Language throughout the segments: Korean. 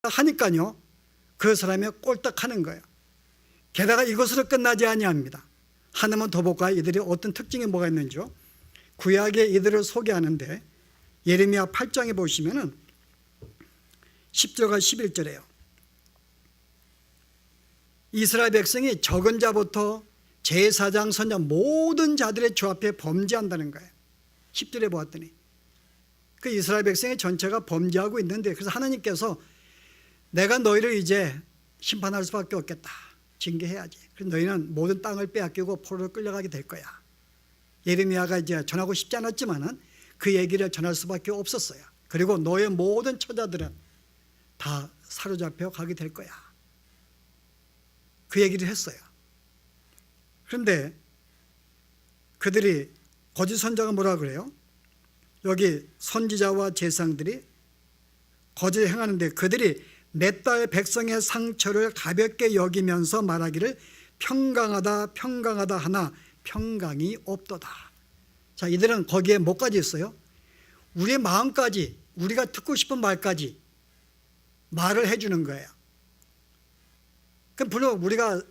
하니까요, 그 사람이 꼴딱하는 거예요. 게다가 이것으로 끝나지 아니합니다. 하나만 더 볼까요? 이들이 어떤 특징이 뭐가 있는지요? 구약에 이들을 소개하는데 예레미야 8장에 보시면은 10절과 11절에요. 이스라엘 백성이 적은 자부터 제사장, 선자 모든 자들의 주 앞에 범죄한다는 거예요. 10절에 보았더니 그 이스라엘 백성의 전체가 범죄하고 있는데, 그래서 하나님께서 내가 너희를 이제 심판할 수밖에 없겠다, 징계해야지. 그래서 너희는 모든 땅을 빼앗기고 포로로 끌려가게 될 거야. 예레미야가 이제 전하고 싶지 않았지만은 그 얘기를 전할 수밖에 없었어요. 그리고 너의 모든 처자들은 다 사로잡혀 가게 될 거야, 그 얘기를 했어요. 그런데 그들이, 거짓 선자가 뭐라 그래요? 여기 선지자와 제사장들이 거짓을 행하는데 그들이 내 딸 백성의 상처를 가볍게 여기면서 말하기를 평강하다 평강하다 하나 평강이 없도다. 자, 이들은 거기에 뭐까지 있어요? 우리의 마음까지, 우리가 듣고 싶은 말까지 말을 해주는 거예요. 그럼 물론 우리가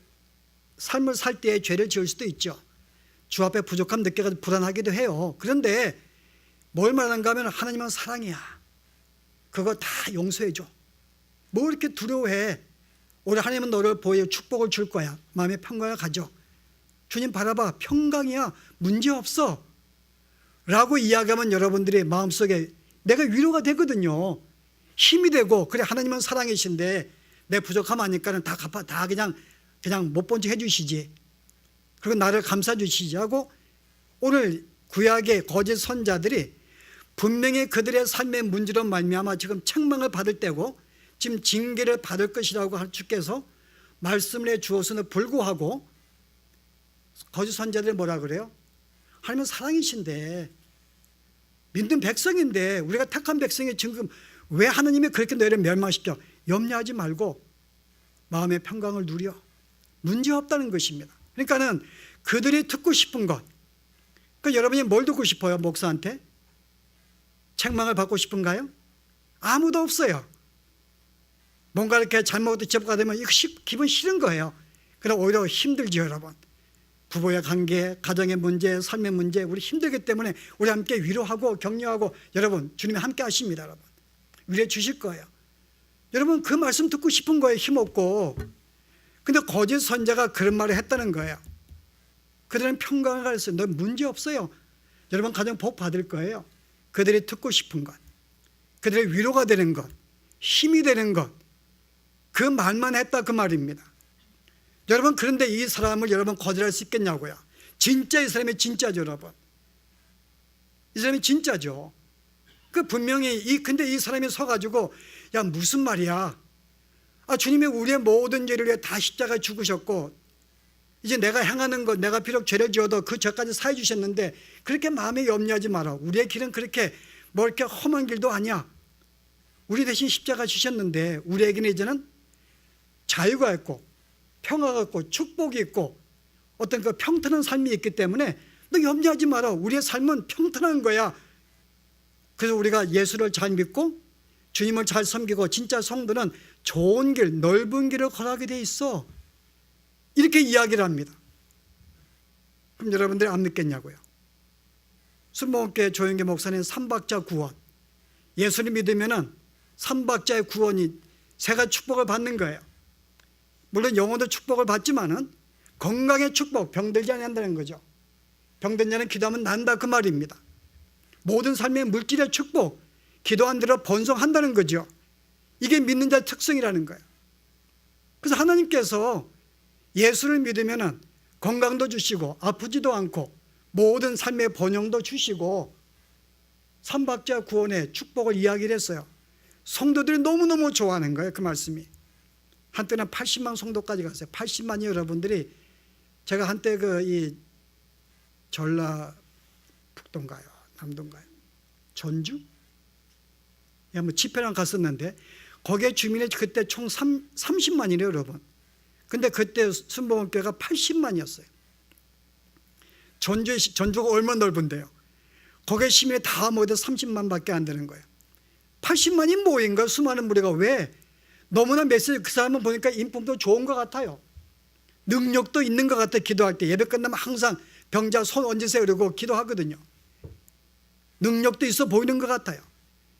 삶을 살 때 죄를 지을 수도 있죠. 주 앞에 부족함 느껴서 불안하기도 해요. 그런데 뭘 말하는가 하면 하나님은 사랑이야, 그거 다 용서해줘, 뭐 이렇게 두려워해, 우리 하나님은 너를 보여 축복을 줄 거야, 마음의 평강을 가져, 주님 바라봐, 평강이야, 문제없어 라고 이야기하면 여러분들이 마음속에 내가 위로가 되거든요. 힘이 되고, 그래 하나님은 사랑이신데 내 부족함 아니까는 다 갚아, 다 그냥 못 본 척 해주시지, 그리고 나를 감싸주시지 하고, 오늘 구약의 거짓 선자들이 분명히 그들의 삶의 문제로 말미암아 지금 책망을 받을 때고 지금 징계를 받을 것이라고 주께서 말씀을 해 주었으나 불구하고 거짓 선자들이 뭐라 그래요? 하나님은 사랑이신데, 믿는 백성인데, 우리가 택한 백성이 지금 왜 하나님이 그렇게 너희를 멸망시켜? 염려하지 말고 마음의 평강을 누려, 문제없다는 것입니다. 그러니까는 그들이 듣고 싶은 것, 그러니까 여러분이 뭘 듣고 싶어요? 목사한테 책망을 받고 싶은가요? 아무도 없어요. 뭔가 이렇게 잘못된 지적가 되면 이거 기분 싫은 거예요. 그럼 오히려 힘들죠, 여러분. 부부의 관계, 가정의 문제, 삶의 문제, 우리 힘들기 때문에 우리 함께 위로하고 격려하고, 여러분 주님이 함께 하십니다. 여러분 위로해 주실 거예요. 여러분 그 말씀 듣고 싶은 거예요, 힘없고. 근데 거짓 선자가 그런 말을 했다는 거예요. 그들은 평강을 가졌어요. 너 문제 없어요. 여러분 가정 복 받을 거예요. 그들이 듣고 싶은 것, 그들의 위로가 되는 것, 힘이 되는 것, 그 말만 했다, 그 말입니다. 여러분 그런데 이 사람을 여러분 거절할 수 있겠냐고요? 진짜 이 사람이 진짜죠, 여러분. 이 사람이 진짜죠. 그 분명히 근데 이 사람이 서가지고 야 무슨 말이야? 주님이 우리의 모든 죄를 위해 다 십자가에 죽으셨고 이제 내가 행하는 것, 내가 비록 죄를 지어도 그 죄까지 사해 주셨는데 그렇게 마음에 염려하지 마라. 우리의 길은 그렇게 뭐 이렇게 험한 길도 아니야. 우리 대신 십자가 주셨는데 우리에게는 이제는 자유가 있고 평화가 있고 축복이 있고 어떤 그 평탄한 삶이 있기 때문에 너 염려하지 마라. 우리의 삶은 평탄한 거야. 그래서 우리가 예수를 잘 믿고 주님을 잘 섬기고 진짜 성도는 좋은 길, 넓은 길을 걸어가게 돼 있어. 이렇게 이야기를 합니다. 그럼 여러분들이 안 믿겠냐고요? 순복음교회 조영계 목사님 삼박자 구원, 예수를 믿으면은 삼박자의 구원이 세 가지 축복을 받는 거예요. 물론 영혼도 축복을 받지만은 건강의 축복, 병들지 않는다는 거죠. 병든 자는 기도하면 난다, 그 말입니다. 모든 삶의 물질의 축복, 기도한 대로 번성한다는 거죠. 이게 믿는 자의 특성이라는 거예요. 그래서 하나님께서 예수를 믿으면 건강도 주시고 아프지도 않고 모든 삶의 번영도 주시고 삼박자 구원의 축복을 이야기를 했어요. 성도들이 너무너무 좋아하는 거예요, 그 말씀이. 한때는 80만 성도까지 갔어요. 80만이 여러분들이, 제가 한때 이 전라북도인가요? 남도인가요? 전주? 뭐 집회랑 갔었는데 거기에 주민이 그때 총 30만이래요, 여러분. 근데 그때 순복음교회가 80만이었어요. 전주가 얼마나 넓은데요. 거기에 시민이 다 모여도 30만밖에 안 되는 거예요. 80만이 모인 거예요, 수많은 무리가. 왜? 너무나 메시지 그 사람은 보니까 인품도 좋은 것 같아요. 능력도 있는 것 같아. 기도할 때 예배 끝나면 항상 병자 손 얹으세요 그러고 기도하거든요. 능력도 있어 보이는 것 같아요.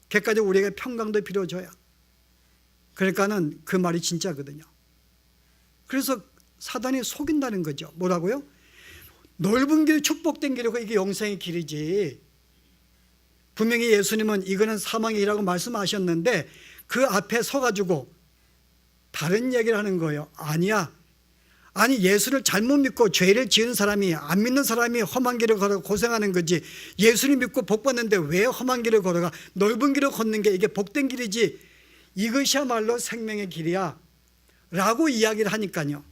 걔까지 우리에게 평강도 필요줘야. 그러니까는 그 말이 진짜거든요. 그래서 사단이 속인다는 거죠. 뭐라고요? 넓은 길, 축복된 길이고 이게 영생의 길이지. 분명히 예수님은 이거는 사망의 길이라고 말씀하셨는데 그 앞에 서가지고 다른 얘기를 하는 거예요. 아니야. 아니 예수를 잘못 믿고 죄를 지은 사람이, 안 믿는 사람이 험한 길을 걸어 고생하는 거지, 예수를 믿고 복 받는데 왜 험한 길을 걸어가? 넓은 길을 걷는 게 이게 복된 길이지, 이것이야말로 생명의 길이야 라고 이야기를 하니까요,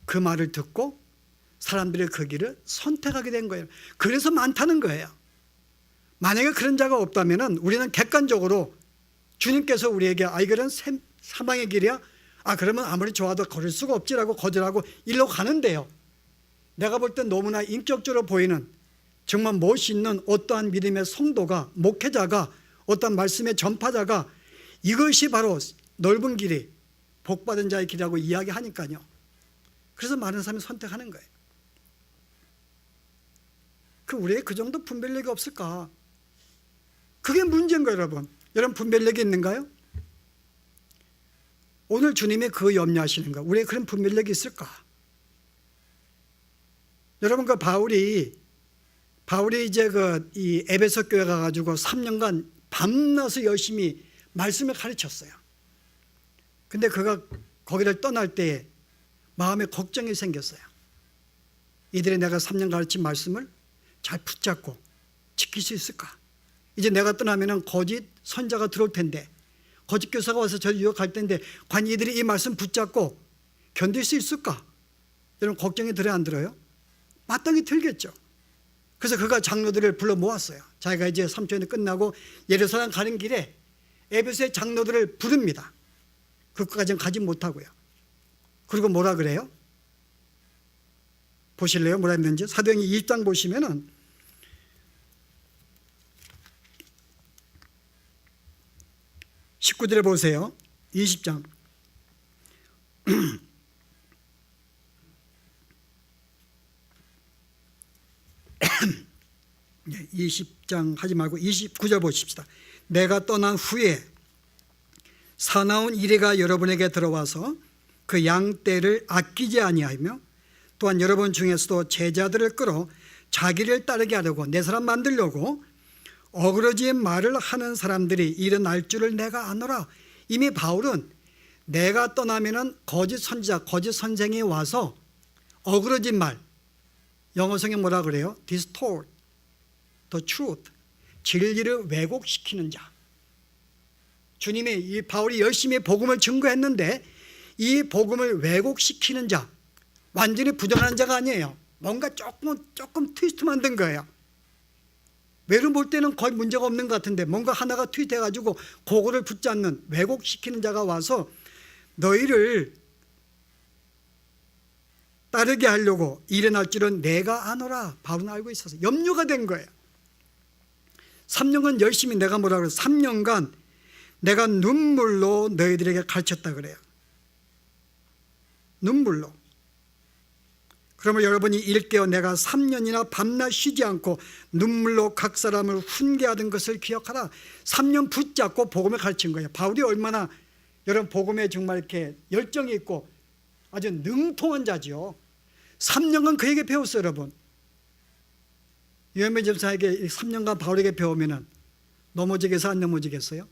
그 말을 듣고 사람들이 그 길을 선택하게 된 거예요. 그래서 많다는 거예요. 만약에 그런 자가 없다면 우리는 객관적으로 주님께서 우리에게 이거는 사망의 길이야? 그러면 아무리 좋아도 걸을 수가 없지라고 거절하고 일로 가는데요, 내가 볼 땐 너무나 인격적으로 보이는 정말 멋있는 어떠한 믿음의 성도가, 목회자가, 어떠한 말씀의 전파자가 이것이 바로 넓은 길이 복받은 자의 길이라고 이야기하니까요, 그래서 많은 사람이 선택하는 거예요. 우리에게 그 정도 분별력이 없을까? 그게 문제인 거예요. 여러분 분별력이 있는가요? 오늘 주님이 그 염려하시는 거, 우리의 그런 분별력이 있을까? 여러분 바울이 이제 이 에베소 교회 가가지고 3년간 밤낮을 열심히 말씀을 가르쳤어요. 근데 그가 거기를 떠날 때 마음에 걱정이 생겼어요. 이들이 내가 3년 가르친 말씀을 잘 붙잡고 지킬 수 있을까? 이제 내가 떠나면 거짓 선자가 들어올 텐데, 거짓 교사가 와서 저를 유혹할 텐데 과연 이들이 이 말씀 붙잡고 견딜 수 있을까? 여러분 걱정이 들어요, 안 들어요? 마땅히 들겠죠. 그래서 그가 장로들을 불러 모았어요. 자기가 이제 3초년이 끝나고 예루살렘 가는 길에 에베소의 장로들을 부릅니다. 그것까지는 가지 못하고요. 그리고 뭐라 그래요? 보실래요? 뭐라 했는지. 사도행전 20장 보시면은 19절에 보세요. 20장 20장 하지 말고 29절 보십시다. 내가 떠난 후에 사나운 이레가 여러분에게 들어와서 그 양떼를 아끼지 아니하며 또한 여러분 중에서도 제자들을 끌어 자기를 따르게 하려고, 내 사람 만들려고 어그러진 말을 하는 사람들이 일어날 줄을 내가 아노라. 이미 바울은 내가 떠나면은 거짓 선지자, 거짓 선생이 와서 어그러진 말, 영어 성경 뭐라 그래요? distort the truth, 진리를 왜곡시키는 자. 주님이 이 바울이 열심히 복음을 증거했는데 이 복음을 왜곡시키는 자, 완전히 부정하는 자가 아니에요. 뭔가 조금 트위스트 만든 거예요. 외로 볼 때는 거의 문제가 없는 것 같은데 뭔가 하나가 트윗해가지고 그거를 붙잡는, 왜곡시키는 자가 와서 너희를 따르게 하려고 일어날 줄은 내가 아노라. 바울은 알고 있어서 염려가 된 거예요. 3년간 열심히, 내가 뭐라 그래요? 3년간 내가 눈물로 너희들에게 가르쳤다 그래요. 눈물로. 그러면 여러분이 일깨어 내가 3년이나 밤낮 쉬지 않고 눈물로 각 사람을 훈계하던 것을 기억하라. 3년 붙잡고 복음을 가르친 거예요. 바울이 얼마나 여러분 복음에 정말 이렇게 열정이 있고 아주 능통한 자죠. 3년간 그에게 배웠어요. 여러분, 유현배 집사에게 3년간 바울에게 배우면 넘어지겠어, 안 넘어지겠어요?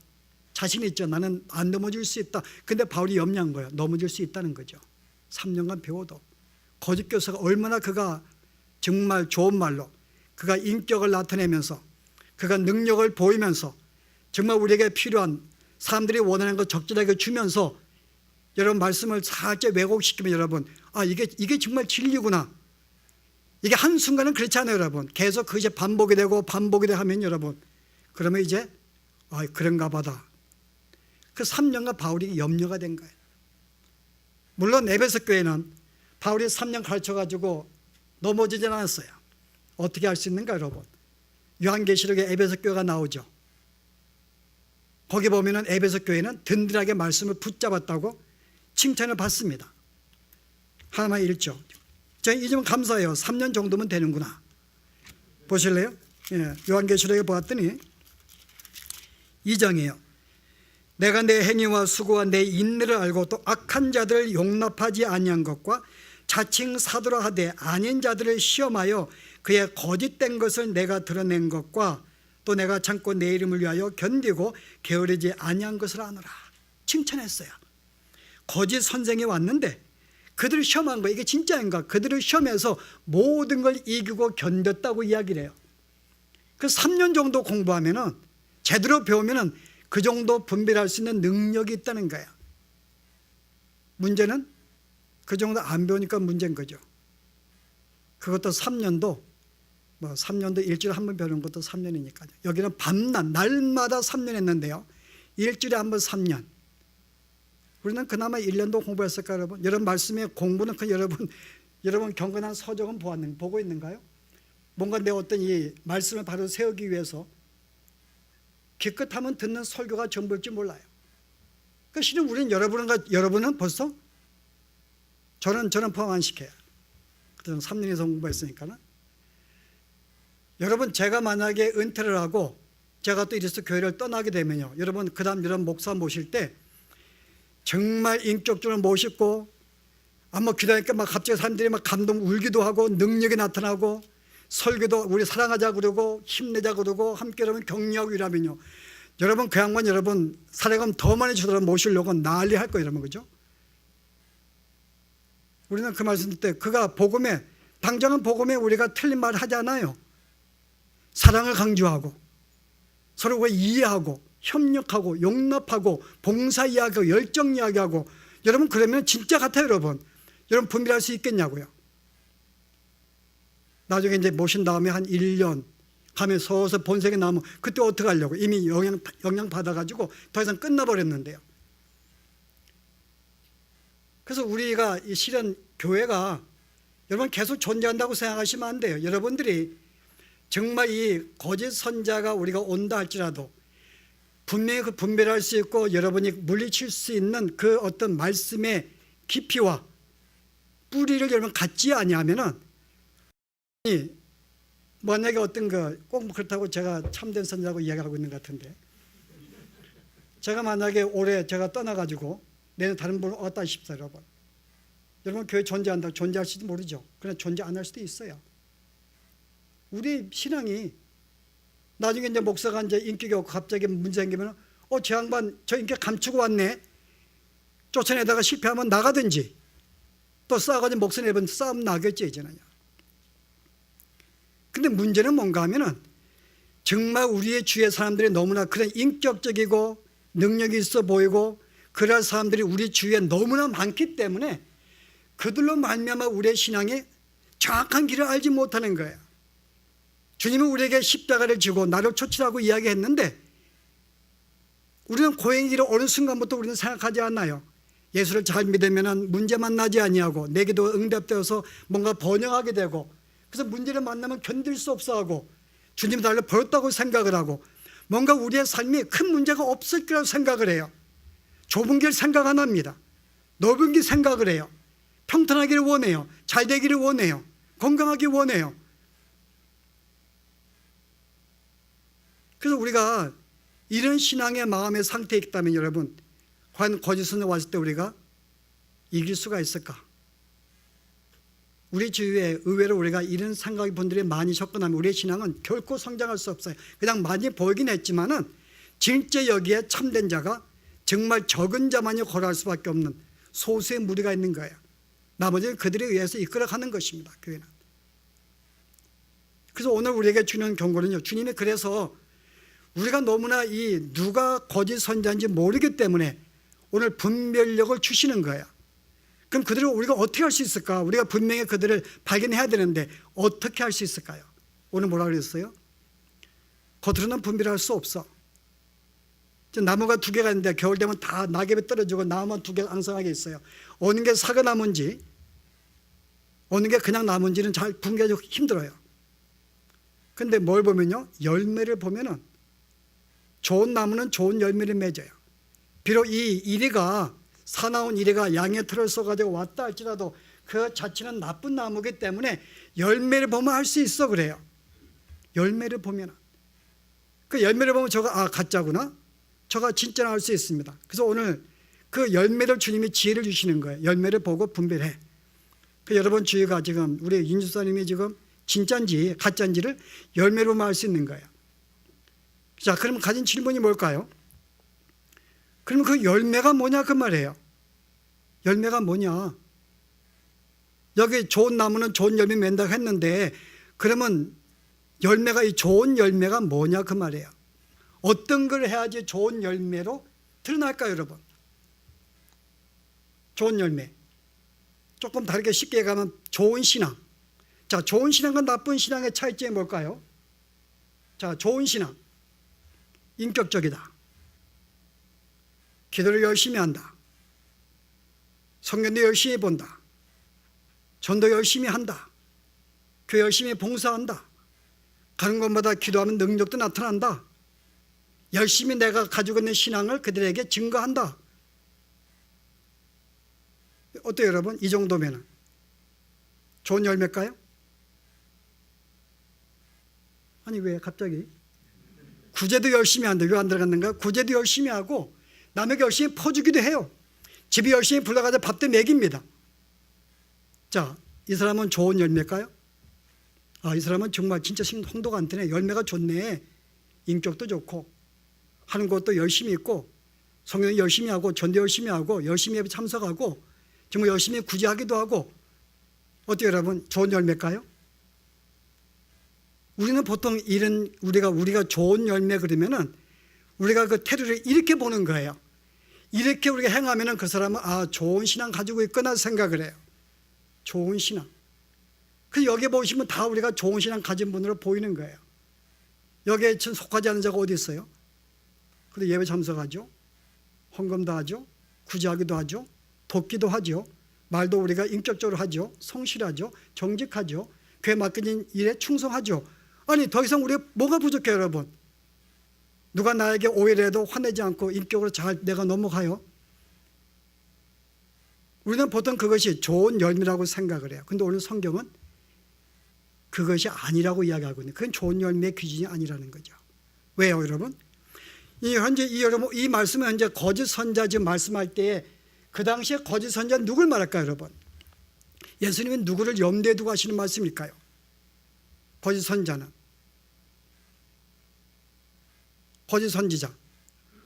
자신 있죠. 나는 안 넘어질 수 있다. 근데 바울이 염려한 거예요. 넘어질 수 있다는 거죠. 3년간 배워도. 거짓 교사가 얼마나 그가 정말 좋은 말로 그가 인격을 나타내면서 그가 능력을 보이면서 정말 우리에게 필요한, 사람들이 원하는 것 적절하게 주면서 여러분 말씀을 살짝 왜곡시키면 여러분 이게 정말 진리구나. 이게 한순간은 그렇지 않아요. 여러분 계속 그것이 반복이 되고 하면 여러분 그러면 이제 그런가 보다. 그 3년간 바울이 염려가 된 거예요. 물론 에베소 교회는 바울이 3년 가르쳐가지고 넘어지지 않았어요. 어떻게 할 수 있는가 여러분? 요한계시록에 에베소 교회가 나오죠. 거기 보면은 에베소 교회는 든든하게 말씀을 붙잡았다고 칭찬을 받습니다. 하나만 읽죠. 제가 이 점 감사해요. 3년 정도면 되는구나. 보실래요? 예, 요한계시록에 보았더니 2장이에요. 내가 내 행위와 수고와 내 인내를 알고 또 악한 자들을 용납하지 아니한 것과 자칭 사도라 하되 아닌 자들을 시험하여 그의 거짓된 것을 내가 드러낸 것과 또 내가 참고 내 이름을 위하여 견디고 게으르지 아니한 것을 아노라. 칭찬했어요. 거짓 선생이 왔는데 그들을 시험한 거예요. 이게 진짜인가? 그들을 시험해서 모든 걸 이기고 견뎠다고 이야기를 해요. 그 3년 정도 공부하면은, 제대로 배우면은 그 정도 분별할 수 있는 능력이 있다는 거예요. 문제는 그 정도 안 배우니까 문제인 거죠. 그것도 3년도, 3년도 일주일에 한 번 배우는 것도 3년이니까요. 여기는 밤낮, 날마다 3년 했는데요. 일주일에 한 번 3년. 우리는 그나마 1년도 공부했을까 여러분? 여러분 말씀의 공부는 여러분 경건한 서적은 보고 있는가요? 뭔가 내 어떤 이 말씀을 바로 세우기 위해서 기껏하면 듣는 설교가 전부일지 몰라요. 그 실은 우리는 여러분은 벌써 저는 포함 안 시켜요. 저는 3년 이상 공부했으니까는. 여러분 제가 만약에 은퇴를 하고 제가 또 이래서 교회를 떠나게 되면요, 여러분 그다음 여러분 목사 모실 때 정말 인격적으로 멋있고 아마 기도하니까 막 갑자기 사람들이 막 감동 울기도 하고 능력이 나타나고 설교도 우리 사랑하자 그러고 힘내자 그러고 함께 여러분 격려하고 이러면요, 여러분 그 양반 여러분 사례금 더 많이 주더라도 모시려고 난리 할 거예요. 여러분 그죠? 우리는 그 말씀 때 그가 복음에, 당장은 복음에 우리가 틀린 말 하지 않아요. 사랑을 강조하고 서로가 이해하고 협력하고 용납하고 봉사 이야기하고 열정 이야기하고, 여러분 그러면 진짜 같아요. 여러분 분별할 수 있겠냐고요. 나중에 이제 모신 다음에 한 1년 가면 서서 본색이 나오면 그때 어떻게 하려고, 이미 영향 받아가지고 더 이상 끝나버렸는데요. 그래서 우리가 이 실은 교회가 여러분 계속 존재한다고 생각하시면 안 돼요. 여러분들이 정말 이 거짓 선자가 우리가 온다 할지라도 분명히 그 분별할 수 있고 여러분이 물리칠 수 있는 그 어떤 말씀의 깊이와 뿌리를 여러분 갖지 아니하면은, 만약에 어떤 꼭 그렇다고 제가 참된 선자라고 이야기하고 있는 것 같은데, 제가 만약에 올해 제가 떠나가지고 내년 다른 분을 얻다 싶어요. 여러분 교회 존재한다, 존재할지도 모르죠. 그러나 존재 안 할 수도 있어요. 우리 신앙이 나중에 이제 목사가 이제 인기가 없고 갑자기 문제 생기면 저 양반 저 인기 감추고 왔네, 쫓아내다가 실패하면 나가든지 또 싸가지고 목사 내면 싸움 나겠죠 이제는요. 근데 문제는 뭔가 하면은 정말 우리의 주위의 사람들이 너무나 그런 인격적이고 능력이 있어 보이고 그럴 사람들이 우리 주위에 너무나 많기 때문에 그들로 말미암아 우리의 신앙이 정확한 길을 알지 못하는 거예요. 주님은 우리에게 십자가를 지고 나를 쫓으라고 이야기했는데 우리는 고행의 길을 어느 순간부터 우리는 생각하지 않나요? 예수를 잘 믿으면 문제만 나지 아니하고 내 기도 응답되어서 뭔가 번영하게 되고, 그래서 문제를 만나면 견딜 수 없어 하고 주님 나를 버렸다고 생각을 하고 뭔가 우리의 삶이 큰 문제가 없을 거라고 생각을 해요. 좁은 길 생각 안 합니다. 넓은 길 생각을 해요. 평탄하기를 원해요. 잘 되기를 원해요. 건강하기 원해요. 그래서 우리가 이런 신앙의 마음의 상태에 있다면 여러분, 과연 거짓선에 왔을 때 우리가 이길 수가 있을까? 우리 주위에 의외로 우리가 이런 생각이 분들이 많이 접근하면 우리의 신앙은 결코 성장할 수 없어요. 그냥 많이 보이긴 했지만은 진짜 여기에 참된 자가 정말 적은 자만이 걸어갈 수밖에 없는 소수의 무리가 있는 거예요. 나머지는 그들에 의해서 이끌어가는 것입니다. 교회는. 그래서 오늘 우리에게 주는 경고는요, 주님이 그래서 우리가 너무나 이 누가 거짓 선자인지 모르기 때문에 오늘 분별력을 주시는 거예요. 그럼 그들을 우리가 어떻게 할 수 있을까? 우리가 분명히 그들을 발견해야 되는데 어떻게 할 수 있을까요? 오늘 뭐라 그랬어요? 겉으로는 분별할 수 없어. 나무가 2개가 있는데 겨울 되면 다 낙엽이 떨어지고 나무만 2개 앙상하게 있어요. 어느 게 사과나무인지 어느 게 그냥 나무인지는 잘 분별하기 힘들어요. 근데 뭘 보면요, 열매를 보면은 좋은 나무는 좋은 열매를 맺어요. 비록 이 이리가 사나운 이리가 양의 털을 쏘가지고 왔다 할지라도 그 자체는 나쁜 나무이기 때문에 열매를 보면 알 수 있어 그래요. 열매를 보면 그 열매를 보면 저가 가짜구나, 저가 진짜나 알 수 있습니다. 그래서 오늘 그 열매를 주님이 지혜를 주시는 거예요. 열매를 보고 분별해. 그 여러분 주위가 지금 우리 윤주사님이 지금 진짜인지 가짜인지를 열매로 보면 알 수 있는 거예요. 자, 그럼 가진 질문이 뭘까요? 그럼 그 열매가 뭐냐 그 말이에요. 열매가 뭐냐? 여기 좋은 나무는 좋은 열매 맺는다고 했는데 그러면 열매가 이 좋은 열매가 뭐냐 그 말이에요. 어떤 걸 해야지 좋은 열매로 드러날까요 여러분? 좋은 열매. 조금 다르게 쉽게 가면 좋은 신앙. 자, 좋은 신앙과 나쁜 신앙의 차이점이 뭘까요? 자, 좋은 신앙. 인격적이다. 기도를 열심히 한다. 성경도 열심히 본다. 전도 열심히 한다. 교회 열심히 봉사한다. 가는 곳마다 기도하면 능력도 나타난다. 열심히 내가 가지고 있는 신앙을 그들에게 증거한다. 어때요 여러분? 이 정도면 좋은 열매일까요? 아니 왜 갑자기? 구제도 열심히 한다. 왜 안 들어갔는가? 구제도 열심히 하고 남에게 열심히 퍼주기도 해요. 집에 열심히 불러가서 밥도 먹입니다. 자, 이 사람은 좋은 열매일까요? 이 사람은 정말 진짜 홍도가 안 되네. 열매가 좋네. 인격도 좋고 하는 것도 열심히 있고 성경 열심히 하고 전도 열심히 하고 열심히 예배 참석하고 정말 열심히 구제하기도 하고. 어때요 여러분? 좋은 열매일까요? 우리는 보통 이런 우리가 좋은 열매 그러면은 우리가 그 태도를 이렇게 보는 거예요. 이렇게 우리가 행하면은 그 사람은 좋은 신앙 가지고 있구나 생각을 해요. 좋은 신앙. 그래서 여기 보시면 다 우리가 좋은 신앙 가진 분으로 보이는 거예요. 여기에 속하지 않은 자가 어디 있어요? 그래도 예배 참석하죠. 헌금도 하죠. 구제하기도 하죠. 돕기도 하죠. 말도 우리가 인격적으로 하죠. 성실하죠. 정직하죠. 교회 맡겨진 일에 충성하죠. 아니 더 이상 우리가 뭐가 부족해요 여러분? 누가 나에게 오해를 해도 화내지 않고 인격으로 잘 내가 넘어가요. 우리는 보통 그것이 좋은 열매라고 생각을 해요. 그런데 오늘 성경은 그것이 아니라고 이야기하고 있는, 그건 좋은 열매의 기준이 아니라는 거죠. 왜요 여러분? 이 말씀은 현재 거짓 선자 지금 말씀할 때에 그 당시에 거짓 선자는 누굴 말할까요 여러분? 예수님은 누구를 염두에 두고 하시는 말씀일까요? 거짓 선자는 거짓 선지자,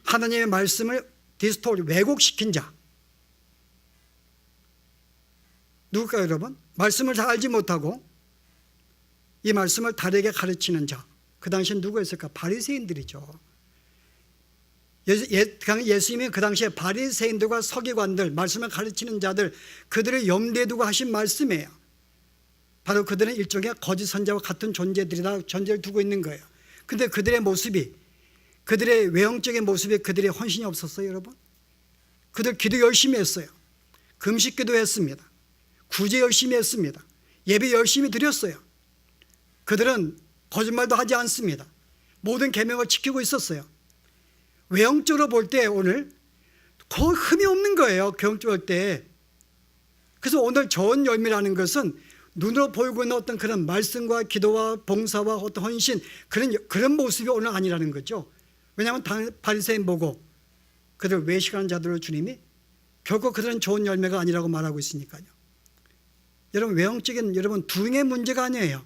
하나님의 말씀을 디스토리 왜곡시킨 자 누굴까요 여러분? 말씀을 다 알지 못하고 이 말씀을 다르게 가르치는 자, 그 당시에 누구였을까? 바리새인들이죠. 예수님이 그 당시에 바리새인들과 서기관들, 말씀을 가르치는 자들, 그들을 염두에 두고 하신 말씀이에요. 바로 그들은 일종의 거짓 선자와 같은 존재를 두고 있는 거예요. 그런데 그들의 모습이, 그들의 외형적인 모습이 그들의 헌신이 없었어요 여러분? 그들 기도 열심히 했어요. 금식 기도했습니다. 구제 열심히 했습니다. 예배 열심히 드렸어요. 그들은 거짓말도 하지 않습니다. 모든 계명을 지키고 있었어요. 외형적으로 볼 때 오늘 거의 흠이 없는 거예요. 경적으로 볼 때. 그래서 오늘 좋은 열매라는 것은 눈으로 보이고 있는 어떤 그런 말씀과 기도와 봉사와 어떤 헌신, 그런 모습이 오늘 아니라는 거죠. 왜냐하면 바리새인 보고 그들 외식하는 자들을 주님이 결코 그들은 좋은 열매가 아니라고 말하고 있으니까요. 여러분 외형적인 여러분 두행의 문제가 아니에요.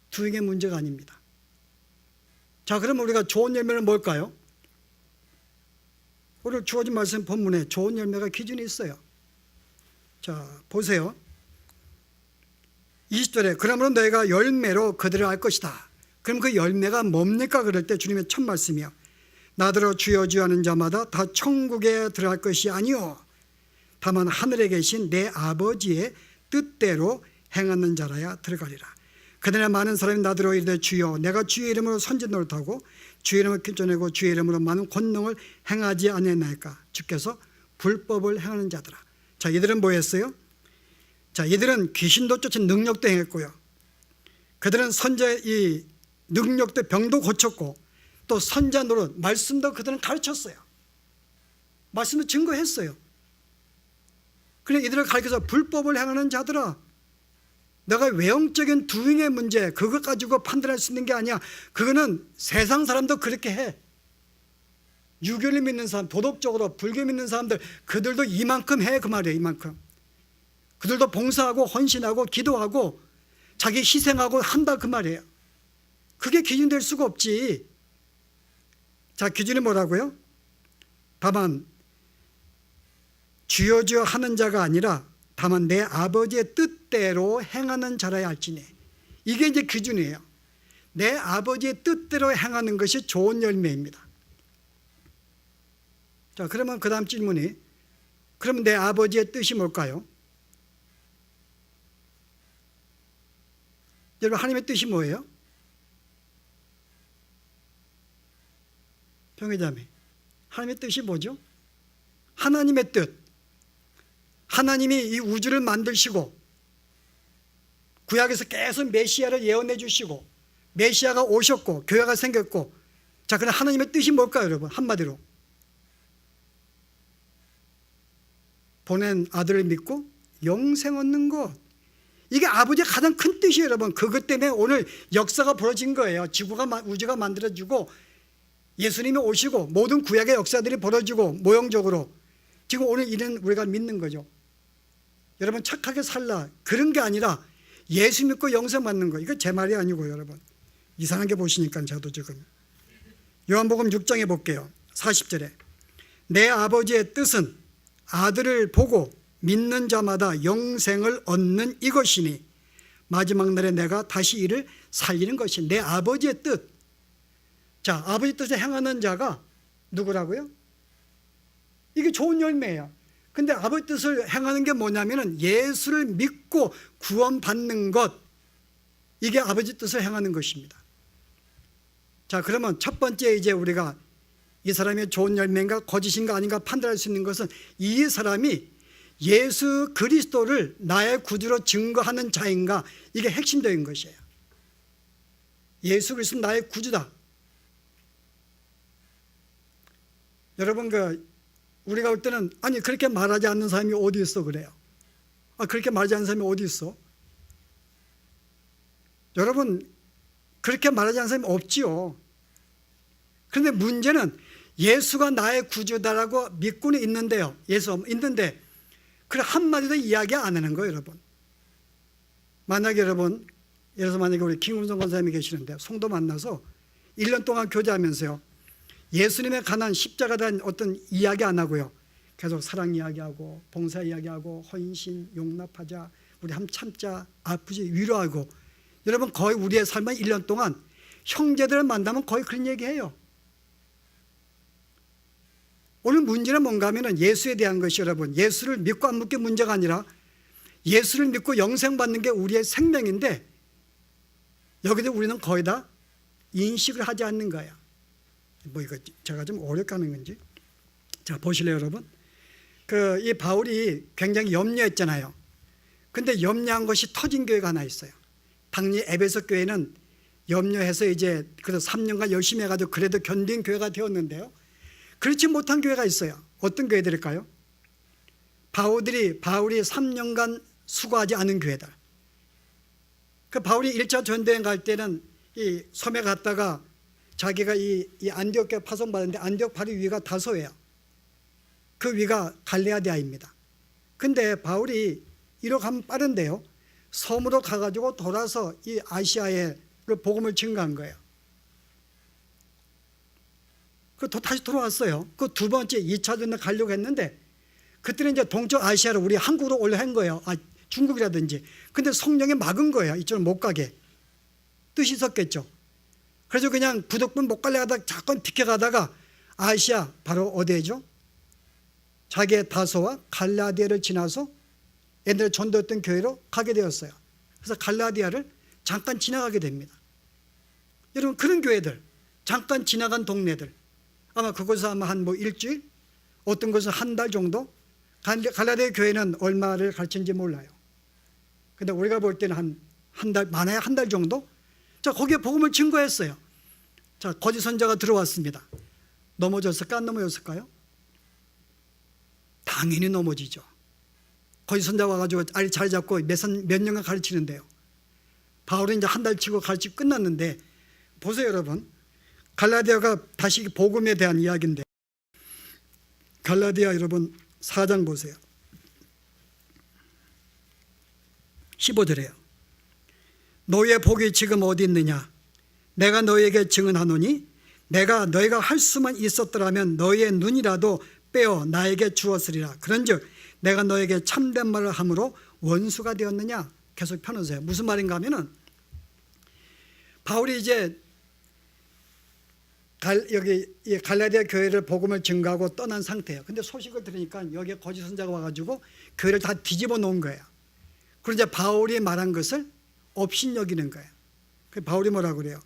두행의 문제가 아닙니다. 자, 그럼 우리가 좋은 열매는 뭘까요? 오늘 주어진 말씀 본문에 좋은 열매가 기준이 있어요. 자, 보세요. 20절에 그러므로 너희가 열매로 그들을 알 것이다. 그럼 그 열매가 뭡니까? 그럴 때 주님의 첫 말씀이요. 나더러 주여 주여 하는 자마다 다 천국에 들어갈 것이 아니요 다만 하늘에 계신 내 아버지의 뜻대로 행하는 자라야 들어가리라. 그날에 많은 사람이 나더러 이르되 주여 내가 주의 이름으로 선지 노릇하고 주의 이름을 쫓아내고 주의 이름으로 많은 권능을 행하지 아니하나이까. 주께서 불법을 행하는 자들아. 자, 이들은 뭐 했어요? 자, 이들은 귀신도 쫓은 능력도 행했고요. 그들은 선제의 이 능력도 병도 고쳤고 또 선자 노릇, 말씀도 그들은 가르쳤어요. 말씀도 증거했어요. 그래 이들을 가르쳐서 불법을 행하는 자들아, 내가 외형적인 두잉의 문제 그것 가지고 판단할 수 있는 게 아니야. 그거는 세상 사람도 그렇게 해. 유교를 믿는 사람, 도덕적으로 불교 믿는 사람들 그들도 이만큼 해, 그 말이에요. 이만큼. 그들도 봉사하고 헌신하고 기도하고 자기 희생하고 한다, 그 말이에요. 그게 기준이 될 수가 없지. 자, 기준이 뭐라고요? 다만 주여 주여 하는 자가 아니라 다만 내 아버지의 뜻대로 행하는 자라야 할지니. 이게 이제 기준이에요. 내 아버지의 뜻대로 행하는 것이 좋은 열매입니다. 자, 그러면 그 다음 질문이, 그러면 내 아버지의 뜻이 뭘까요? 여러분, 하나님의 뜻이 뭐예요? 평회자매, 하나님의 뜻이 뭐죠? 하나님의 뜻. 하나님이 이 우주를 만드시고 구약에서 계속 메시아를 예언해 주시고 메시아가 오셨고 교회가 생겼고, 자, 그럼 하나님의 뜻이 뭘까요, 여러분? 한마디로 보낸 아들을 믿고 영생 얻는 것. 이게 아버지의 가장 큰 뜻이에요, 여러분. 그것 때문에 오늘 역사가 벌어진 거예요. 우주가 만들어지고 예수님이 오시고 모든 구약의 역사들이 벌어지고 모형적으로 지금 오늘 이런 우리가 믿는 거죠. 여러분, 착하게 살라 그런 게 아니라 예수 믿고 영생 받는 거. 이거 제 말이 아니고 여러분 이상하게 보시니까 저도 지금 요한복음 6장에 볼게요. 40절에 내 아버지의 뜻은 아들을 보고 믿는 자마다 영생을 얻는 이것이니 마지막 날에 내가 다시 이를 살리는 것이 내 아버지의 뜻. 자, 아버지 뜻에 행하는 자가 누구라고요? 이게 좋은 열매예요. 근데 아버지 뜻을 행하는 게 뭐냐면은 예수를 믿고 구원받는 것. 이게 아버지 뜻을 행하는 것입니다. 자, 그러면 첫 번째 이제 우리가 이 사람이 좋은 열매인가 거짓인가 아닌가 판단할 수 있는 것은 이 사람이 예수 그리스도를 나의 구주로 증거하는 자인가. 이게 핵심적인 것이에요. 예수 그리스도는 나의 구주다. 여러분, 우리가 올 때는 아니 그렇게 말하지 않는 사람이 어디 있어 그래요. 그렇게 말하지 않는 사람이 어디 있어? 여러분, 그렇게 말하지 않는 사람이 없지요. 그런데 문제는 예수가 나의 구주다라고 믿고는 있는데요. 예수 있는데 그걸 한마디도 이야기 안 하는 거예요, 여러분. 만약에 여러분, 예를 들어서 만약에 우리 김금성 권사님이 계시는데 성도 만나서 1년 동안 교제하면서요, 예수님에 관한 십자가에 대한 어떤 이야기 안 하고요, 계속 사랑 이야기하고 봉사 이야기하고 헌신, 용납하자, 우리 함 참자, 아프지 위로하고. 여러분, 거의 우리의 삶은 1년 동안 형제들을 만나면 거의 그런 얘기해요. 오늘 문제는 뭔가 하면 예수에 대한 것이, 여러분, 예수를 믿고 안 믿게 문제가 아니라 예수를 믿고 영생 받는 게 우리의 생명인데 여기서 우리는 거의 다 인식을 하지 않는 거야. 뭐 이거 제가 좀 어렵게 하는 건지. 자, 보실래요, 여러분? 이 바울이 굉장히 염려했잖아요. 근데 염려한 것이 터진 교회가 하나 있어요. 당시 에베소 교회는 염려해서 이제 그래서 3년간 열심히 해가지고 그래도 견딘 교회가 되었는데요, 그렇지 못한 교회가 있어요. 어떤 교회들일까요? 바울이 3년간 수고하지 않은 교회들. 바울이 1차 전도여행 갈 때는 이 섬에 갔다가 자기가 이 안디옥 교회 파송받았는데 안디옥 바로 위가 다소예요. 그 위가 갈레아디아입니다. 근데 바울이 이로 가면 빠른데요, 섬으로 가가지고 돌아서 이 아시아에 복음을 증거한 거예요. 다시 돌아왔어요. 그 두 번째 2차 전도 가려고 했는데 그때는 이제 동쪽 아시아로 우리 한국으로 올라간 거예요. 중국이라든지. 근데 성령이 막은 거예요. 이쪽으로 못 가게. 뜻이 있었겠죠. 그래서 그냥 부득분 못 가려 하다가 자꾸 비켜가다가 아시아 바로 어디죠? 자기의 다소와 갈라디아를 지나서 옛날에 전도했던 교회로 가게 되었어요. 그래서 갈라디아를 잠깐 지나가게 됩니다. 여러분, 그런 교회들, 잠깐 지나간 동네들, 아마 그곳에서 아마 한 일주일, 어떤 곳은 한 달 정도. 갈라디아 교회는 얼마를 가르치는지 몰라요. 근데 우리가 볼 때는 한 달, 많아야 한 달 정도. 자, 거기에 복음을 증거했어요. 자, 거짓 선자가 들어왔습니다. 넘어졌을까 안 넘어졌을까요? 당연히 넘어지죠. 거짓 선자가 와가지고 자리 잡고 몇 년간 가르치는데요. 바울은 이제 한 달 치고 가르치고 끝났는데, 보세요 여러분. 갈라디아가 다시 복음에 대한 이야기인데, 갈라디아 여러분 4장 보세요. 15절에요. 너희의 복이 지금 어디 있느냐? 내가 너희에게 증언하노니 내가 너희가 할 수만 있었더라면 너희의 눈이라도 빼어 나에게 주었으리라. 그런즉 내가 너에게 참된 말을 함으로 원수가 되었느냐? 계속 펴놓으세요. 무슨 말인가 하면은, 바울이 이제 여기 갈라디아 교회를 복음을 증거하고 떠난 상태예요. 근데 소식을 들으니까 여기에 거짓 선자가 와가지고 교회를 다 뒤집어 놓은 거예요. 그리고 이제 바울이 말한 것을 업신여기는 거예요. 그래서 바울이 뭐라고 그래요?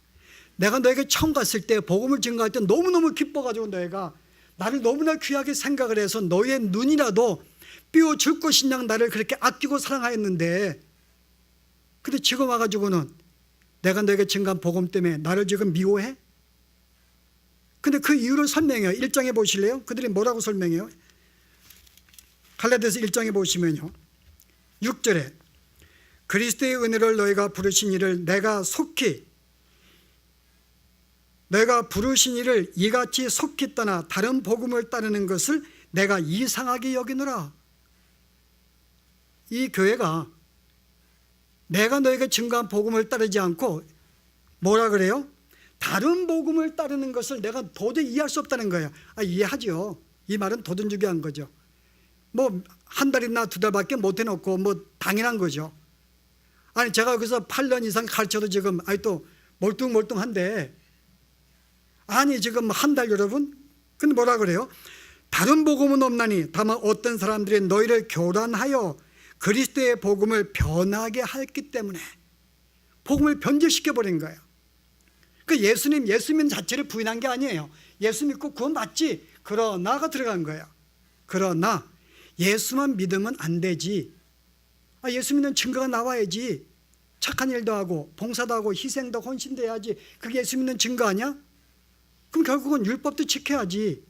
내가 너에게 처음 갔을 때 복음을 증거할 때 너무너무 기뻐가지고 너희가 나를 너무나 귀하게 생각을 해서 너희의 눈이라도 삐어줄 것이냐 나를 그렇게 아끼고 사랑하였는데, 근데 지금 와가지고는 내가 너에게 증거한 복음 때문에 나를 지금 미워해? 근데 그 이유를 설명해요. 1장에 보실래요? 그들이 뭐라고 설명해요? 갈라디아서 1장에 보시면요, 6절에 그리스도의 은혜를 너희가 부르신 이를 너희가 부르신 이를 이같이 속히 떠나 다른 복음을 따르는 것을 내가 이상하게 여기노라. 이 교회가 내가 너희에게 증거한 복음을 따르지 않고 뭐라 그래요? 다른 복음을 따르는 것을 내가 도저히 이해할 수 없다는 거예요. 이해하죠. 이 말은 도전주기한 거죠. 뭐 한 달이나 두 달밖에 못 해놓고 뭐 당연한 거죠. 아니 제가 여기서 8년 이상 가르쳐도 지금 또 멀뚱멀뚱한데, 아니 지금 한 달 여러분? 근데 뭐라 그래요? 다른 복음은 없나니 다만 어떤 사람들이 너희를 교란하여 그리스도의 복음을 변하게 했기 때문에 복음을 변질시켜버린 거예요. 그 예수님 자체를 부인한 게 아니에요. 예수 믿고 구원 받지, 그러나가 들어간 거예요. 그러나 예수만 믿으면 안 되지. 예수 믿는 증거가 나와야지. 착한 일도 하고 봉사도 하고 희생도 헌신도 해야지. 그게 예수 믿는 증거 아니야? 그럼 결국은 율법도 지켜야지.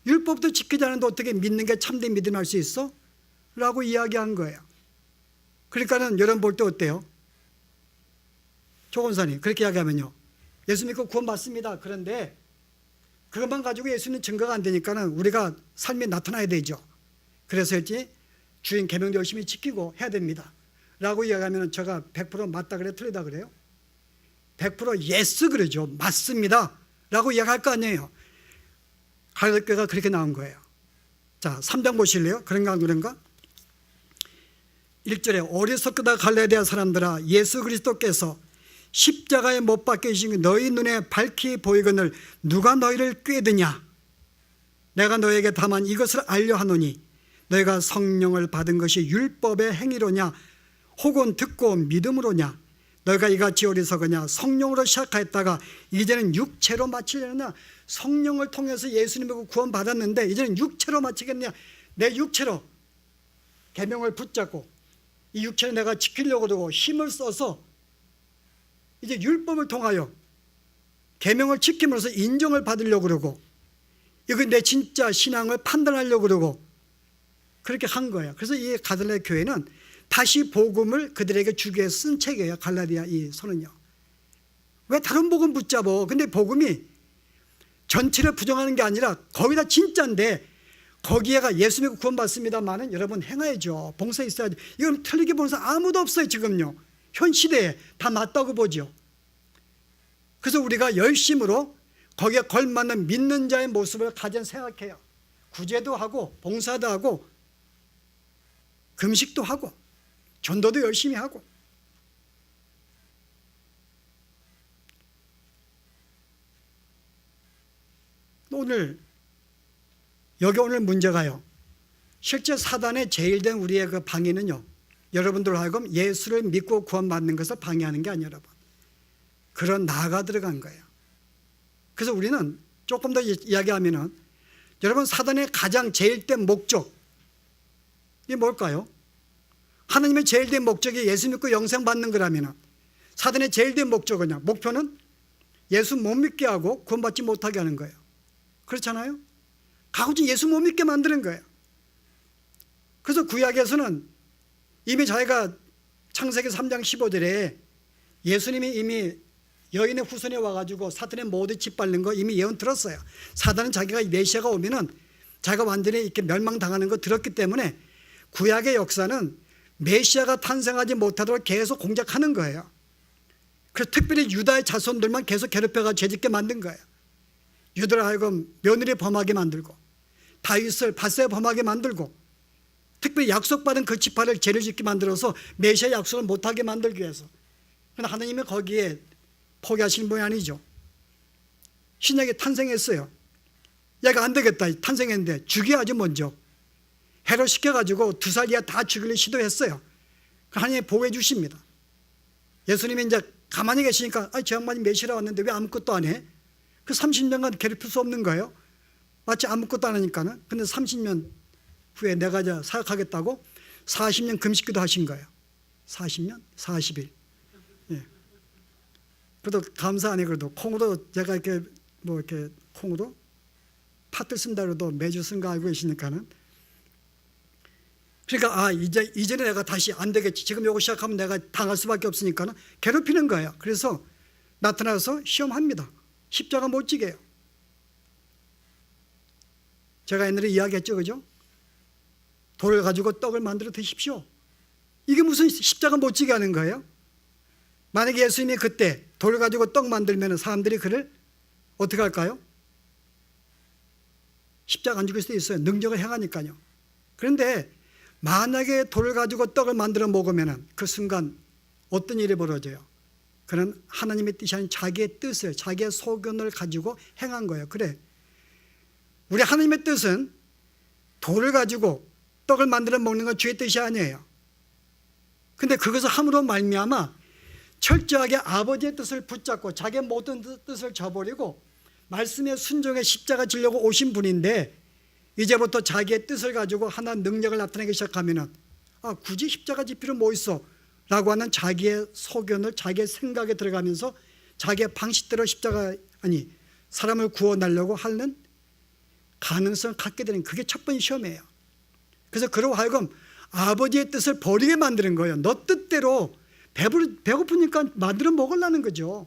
율법도 지키지 않는데 어떻게 믿는 게 참된 믿음 할 수 있어? 라고 이야기한 거예요. 그러니까는 여러분 볼 때 어때요? 조건사님 그렇게 이야기하면요, 예수 믿고 구원 받습니다. 그런데 그것만 가지고 예수는 증거가 안 되니까는 우리가 삶에 나타나야 되죠. 그래서 이제 주인 계명도 열심히 지키고 해야 됩니다. 라고 이야기하면 제가 100% 맞다 그래 틀리다 그래요? 100% 예스 그러죠. 맞습니다. 라고 이야기할 거 아니에요. 갈라디아가 그렇게 나온 거예요. 자, 3장 보실래요? 그런가 안 그런가? 1절에 어리석다 갈라디아 사람들아, 예수 그리스도께서 십자가에 못 박히신 너희 눈에 밝히 보이거늘 누가 너희를 꾀드냐? 내가 너에게 다만 이것을 알려 하노니 너희가 성령을 받은 것이 율법의 행위로냐 혹은 듣고 믿음으로냐? 너희가 이같이 어리석으냐? 성령으로 시작하였다가 이제는 육체로 마치려느냐? 성령을 통해서 예수님을 구원 받았는데 이제는 육체로 마치겠냐? 내 육체로 계명을 붙잡고 이 육체를 내가 지키려고 그러고 힘을 써서 이제 율법을 통하여 계명을 지킴으로써 인정을 받으려고 그러고, 이거 내 진짜 신앙을 판단하려고 그러고 그렇게 한 거예요. 그래서 이 갈라디아 교회는 다시 복음을 그들에게 주기 위해 쓴 책이에요. 갈라디아 이 서는요. 왜 다른 복음 붙잡어? 근데 복음이 전체를 부정하는 게 아니라 거의 다 진짜인데 거기에가 예수 믿고 구원 받습니다만은 여러분 행해야죠. 봉사 있어야죠. 이건 틀리게 보는 사람 아무도 없어요. 지금요. 현 시대에 다 맞다고 보죠. 그래서 우리가 열심으로 거기에 걸맞는 믿는 자의 모습을 가진 생각해요. 구제도 하고 봉사도 하고 금식도 하고 전도도 열심히 하고. 오늘 문제가요, 실제 사단의 제일 된 우리의 그 방해는요, 여러분들 하여금 예수를 믿고 구원받는 것을 방해하는 게 아니에요. 여러분, 그런 나가 들어간 거예요. 그래서 우리는 조금 더 이야기하면은, 여러분 사단의 가장 제일 된 목적, 이게 뭘까요? 하나님의 제일 된 목적이 예수 믿고 영생 받는 거라면 사단의 제일 된 목적은요, 목표는 예수 못 믿게 하고 구원받지 못하게 하는 거예요. 그렇잖아요? 가고진 예수 못 믿게 만드는 거예요. 그래서 구약에서는 이미 자기가 창세기 3장 15절에 예수님이 이미 여인의 후손에 와가지고 사탄의 모두 짓밟는 거 이미 예언 들었어요. 사단은 자기가 메시아가 오면은 자기가 완전히 이렇게 멸망당하는 거 들었기 때문에 구약의 역사는 메시아가 탄생하지 못하도록 계속 공작하는 거예요. 그래서 특별히 유다의 자손들만 계속 괴롭혀가 죄짓게 만든 거예요. 유다를 하여금 며느리 범하게 만들고 다윗을 밧세바 범하게 만들고 특별히 약속받은 그 지파를 죄를 짓게 만들어서 메시아 약속을 못하게 만들기 위해서. 그런데 하나님이 거기에 포기하시는 분이 아니죠. 신약에 탄생했어요. 얘가 안 되겠다 탄생했는데 죽여야지 먼저. 해로 시켜가지고 2살 이하 다 죽이려 시도했어요. 하나님이 보호해 주십니다. 예수님이 이제 가만히 계시니까 저 양반이 메시아라 왔는데 왜 아무것도 안 해? 그 30년간 괴롭힐 수 없는 거예요. 마치 아무것도 안 하니까는. 근데 30년 후에 내가 이제 사역하겠다고 40년 금식기도 하신 거예요. 40년? 40일. 예. 그래도 감사 안 해. 그래도 콩으로 제가 이렇게 뭐 이렇게 콩으로 팥을 쓴다 그래도 매주 쓴 거 알고 계시니까는. 그러니까 이전에 내가 다시 안 되겠지. 지금 요거 시작하면 내가 당할 수밖에 없으니까는 괴롭히는 거예요. 그래서 나타나서 시험합니다. 십자가 못 지게요. 제가 옛날에 이야기했죠, 그죠? 돌을 가지고 떡을 만들어 드십시오. 이게 무슨 십자가 못 지게 하는 거예요? 만약에 예수님이 그때 돌을 가지고 떡 만들면 사람들이 그를 어떻게 할까요? 십자가 안 죽일 수도 있어요. 능력을 행하니까요. 그런데 만약에 돌을 가지고 떡을 만들어 먹으면 그 순간 어떤 일이 벌어져요? 그는 하나님의 뜻이 아닌 자기의 뜻을, 자기의 소견을 가지고 행한 거예요. 그래, 우리 하나님의 뜻은 돌을 가지고 떡을 만들어 먹는 건 주의 뜻이 아니에요. 근데 그것을 함으로 말미암아 철저하게 아버지의 뜻을 붙잡고 자기의 모든 뜻을 저버리고 말씀에 순종해 십자가 지려고 오신 분인데 이제부터 자기의 뜻을 가지고 하나 능력을 나타내기 시작하면은 굳이 십자가 질 필요 뭐 있어? 라고 하는 자기의 소견을 자기의 생각에 들어가면서 자기의 방식대로 사람을 구원하려고 하는 가능성을 갖게 되는, 그게 첫 번째 시험이에요. 그래서 그로 하여금 아버지의 뜻을 버리게 만드는 거예요. 너 뜻대로 배고프니까 만들어 먹으려는 거죠.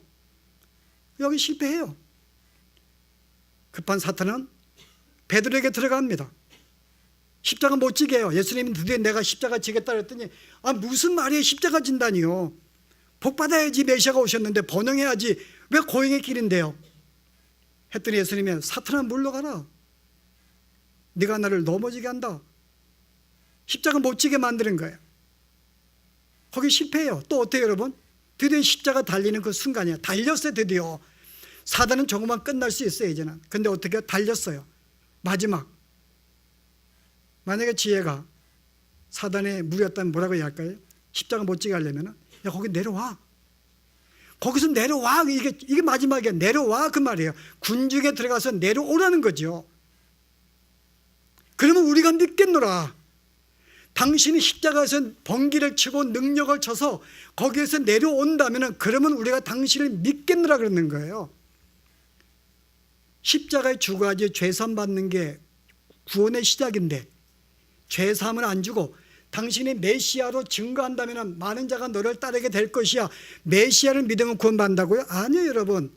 여기 실패해요. 급한 사탄은 베드로에게 들어갑니다. 십자가 못 지게 해요. 예수님이 드디어 내가 십자가 지겠다 그랬더니 무슨 말이에요? 십자가 진다니요. 복 받아야지 메시아가 오셨는데 번영해야지 왜 고행의 길인데요? 했더니 예수님이 사탄아 물러가라. 네가 나를 넘어지게 한다. 십자가 못 지게 만드는 거예요. 거기 실패해요. 또 어때요 여러분? 드디어 십자가 달리는 그 순간이에요. 달렸어요. 드디어. 사단은 조금만 끝날 수 있어요 이제는. 근데 어떻게 달렸어요. 마지막. 만약에 지혜가 사단의 무리였다면 뭐라고 해야 할까요? 십자가 못 지게 하려면 야 거기 내려와. 거기서 내려와. 이게 마지막이야. 내려와 그 말이에요. 군중에 들어가서 내려오라는 거죠. 그러면 우리가 믿겠노라. 당신이 십자가에서 번기를 치고 능력을 쳐서 거기에서 내려온다면 그러면 우리가 당신을 믿겠노라 그러는 거예요. 십자가에 죽어야지 죄산 받는 게 구원의 시작인데 죄사함을 안 주고 당신이 메시아로 증거한다면 많은 자가 너를 따르게 될 것이야. 메시아를 믿으면 구원받는다고요? 아니요 여러분.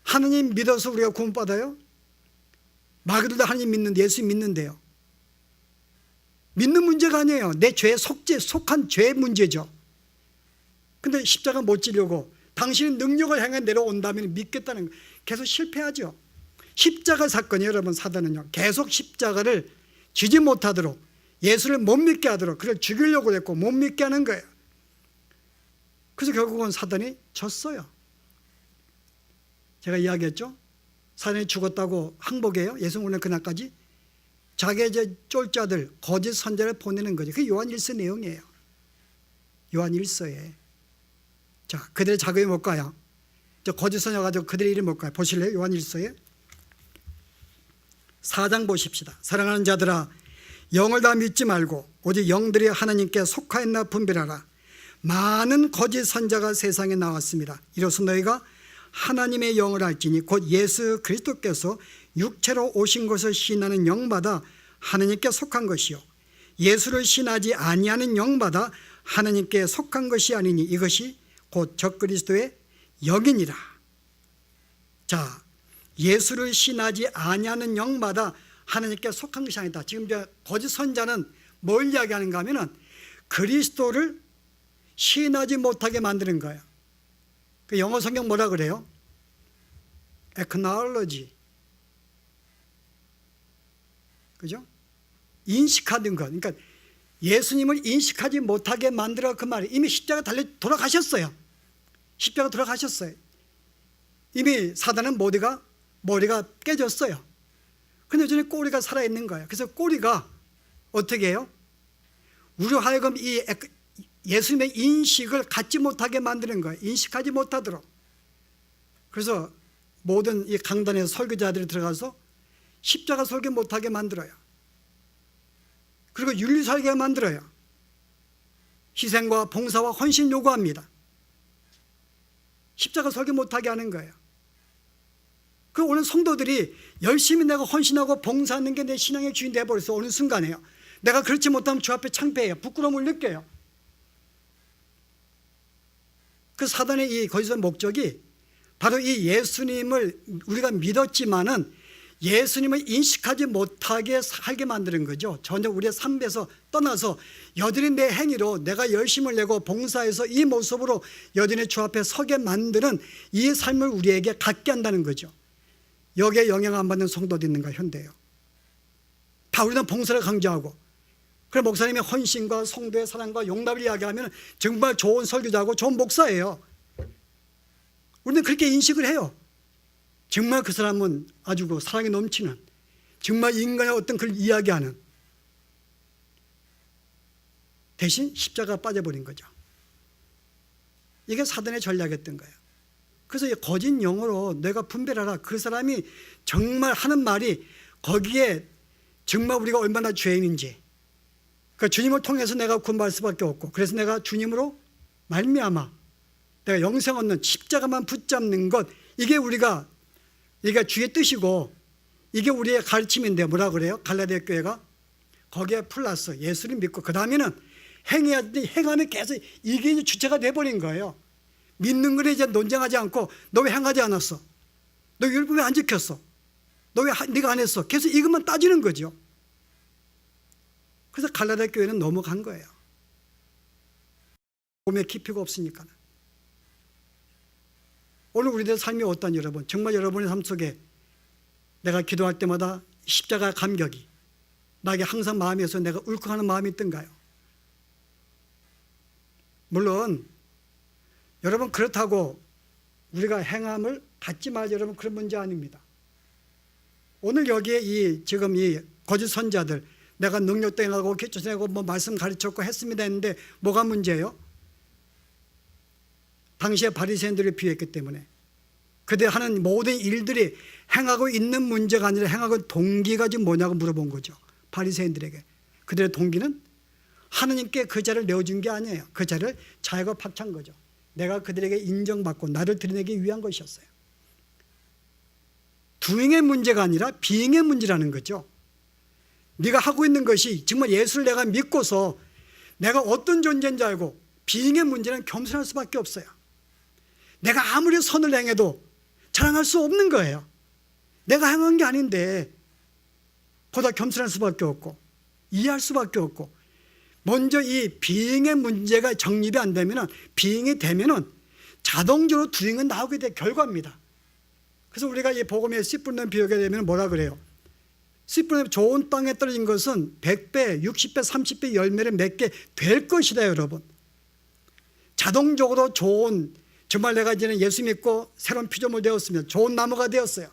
하나님 믿어서 우리가 구원받아요? 마귀들도 하나님 믿는데 예수 믿는데요. 믿는 문제가 아니에요. 내 죄에 속한 죄의 문제죠. 근데 십자가 못 지려고 당신의 능력을 향해 내려온다면 믿겠다는 거예요. 계속 실패하죠. 십자가 사건이 여러분 사단은요. 계속 십자가를 지지 못하도록 예수를 못 믿게 하도록 그를 죽이려고 했고 못 믿게 하는 거예요. 그래서 결국은 사단이 졌어요. 제가 이야기했죠. 사단이 죽었다고 항복해요. 예수 오는 그날까지. 자기의 이제 쫄자들 거짓 선자를 보내는 거죠. 그게 요한 1서 내용이에요. 요한 1서에. 자, 그들의 자금이 뭘까요? 거짓 선자 가지고 그들의 이름이 뭘까요? 보실래요? 요한 1서에 4장 보십시다. 사랑하는 자들아 영을 다 믿지 말고 오직 영들이 하나님께 속하였나 분별하라. 많은 거짓 선자가 세상에 나왔습니다. 이로써 너희가 하나님의 영을 알지니 곧 예수 그리스도께서 육체로 오신 것을 신하는 영마다 하나님께 속한 것이요 예수를 신하지 아니하는 영마다 하나님께 속한 것이 아니니 이것이 곧 적그리스도의 영이니라. 자, 예수를 신하지 아니하는 영마다 하나님께 속한 것이 아니다. 지금 거짓 선자는 뭘 이야기하는가 하면은 그리스도를 신하지 못하게 만드는 거예요. 그 영어 성경 뭐라 그래요? acknowledge. 그죠? 인식하는 것. 그러니까 예수님을 인식하지 못하게 만들어 그 말이 이미 십자가 달려 돌아가셨어요. 십자가 돌아가셨어요. 이미 사단은 머리가 깨졌어요. 근데 여전히 꼬리가 살아있는 거예요. 그래서 꼬리가 어떻게 해요? 우리로 하여금 이 예수님의 인식을 갖지 못하게 만드는 거예요. 인식하지 못하도록. 그래서 모든 이 강단의 설교자들이 들어가서 십자가 설교 못하게 만들어요. 그리고 윤리 설교 만들어요. 희생과 봉사와 헌신 요구합니다. 십자가 설교 못하게 하는 거예요. 그 오늘 성도들이 열심히 내가 헌신하고 봉사하는 게 내 신앙의 주인 되어버렸어. 어느 순간에요. 내가 그렇지 못하면 주 앞에 창피해요. 부끄러움을 느껴요. 그 사단의 이 거짓의 목적이 바로 이 예수님을 우리가 믿었지만은 예수님을 인식하지 못하게 살게 만드는 거죠. 전혀 우리의 삶에서 떠나서 여전히 내 행위로 내가 열심을 내고 봉사해서 이 모습으로 여전히 주 앞에 서게 만드는 이 삶을 우리에게 갖게 한다는 거죠. 여기에 영향 안 받는 성도도 있는가 현대요. 다 우리는 봉사를 강조하고 그래 목사님이 헌신과 성도의 사랑과 용납을 이야기하면 정말 좋은 설교자고 좋은 목사예요. 우리는 그렇게 인식을 해요. 정말 그 사람은 아주 그 사랑이 넘치는 정말 인간의 어떤 걸 이야기하는 대신 십자가가 빠져버린 거죠. 이게 사단의 전략이었던 거예요. 그래서 이 거짓 영으로 내가 분별하라. 그 사람이 정말 하는 말이 거기에 정말 우리가 얼마나 죄인인지 그러니까 주님을 통해서 내가 구원받을 수밖에 없고 그래서 내가 주님으로 말미암아 내가 영생 얻는 십자가만 붙잡는 것 이게 우리가 주의 뜻이고 이게 우리의 가르침인데 뭐라 그래요? 갈라디아 교회가 거기에 플러스 예수를 믿고 그 다음에는 행해야 돼. 행하면 계속 이게 이제 주체가 돼버린 거예요. 믿는 거를 이제 논쟁하지 않고 너 왜 행하지 않았어? 너 율법 왜 안 지켰어? 너 왜 네가 안 했어? 계속 이것만 따지는 거죠. 그래서 갈라디아 교회는 넘어간 거예요. 몸에 깊이가 없으니까. 오늘 우리들의 삶이 어떠한 여러분 정말 여러분의 삶 속에 내가 기도할 때마다 십자가의 감격이 나에게 항상 마음에서 내가 울컥하는 마음이 있던가요? 물론 여러분 그렇다고 우리가 행함을 받지 말 여러분 그런 문제 아닙니다. 오늘 여기에 지금 이 거짓 선자들 내가 능력도 행하고 기초도 행하고 뭐 말씀 가르쳤고 했습니다 했는데 뭐가 문제예요? 당시에 바리새인들을 비유했기 때문에 그들 하는 모든 일들이 행하고 있는 문제가 아니라 행하고 동기가 지금 뭐냐고 물어본 거죠. 바리새인들에게. 그들의 동기는 하느님께 그 자를 내어준 게 아니에요. 그 자를 자기가 박찬 거죠. 내가 그들에게 인정받고 나를 드러내기 위한 것이었어요. doing의 문제가 아니라 being의 문제라는 거죠. 네가 하고 있는 것이 정말 예수를 내가 믿고서 내가 어떤 존재인지 알고 being의 문제는 겸손할 수밖에 없어요. 내가 아무리 선을 행해도 자랑할 수 없는 거예요. 내가 행한 게 아닌데 보다 겸손할 수밖에 없고 이해할 수밖에 없고 먼저 이 being의 문제가 정립이 안 되면 being이 되면 자동적으로 doing은 나오게 될 결과입니다. 그래서 우리가 이 복음의 씨 뿌리는 비유가 되면 뭐라 그래요? 씨 뿌리는 좋은 땅에 떨어진 것은 100배, 60배, 30배 열매를 맺게 될 것이다 여러분. 자동적으로 좋은 정말 내가 이제는 예수 믿고 새로운 피조물 되었으면 좋은 나무가 되었어요.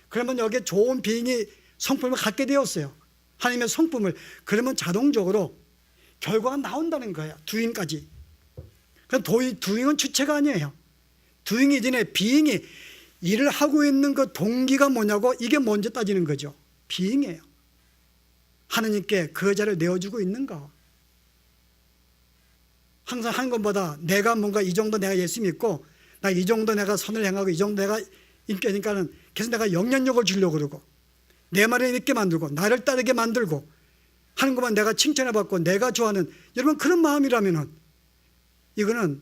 그러면 여기에 좋은 being이 성품을 갖게 되었어요. 하나님의 성품을. 그러면 자동적으로 결과가 나온다는 거예요. doing까지. 그럼 doing은 주체가 아니에요. doing 이전에 being이 일을 하고 있는 그 동기가 뭐냐고 이게 먼저 따지는 거죠. being이에요. 하나님께 그 자를 내어주고 있는가. 항상 하는 것보다 내가 뭔가 이 정도 내가 예수 믿고 나 이 정도 내가 선을 행하고 이 정도 내가 인격이니까는 계속 내가 영향력을 주려고 그러고 내 말을 믿게 만들고 나를 따르게 만들고 하는 것만 내가 칭찬해 받고 내가 좋아하는, 여러분 그런 마음이라면은 이거는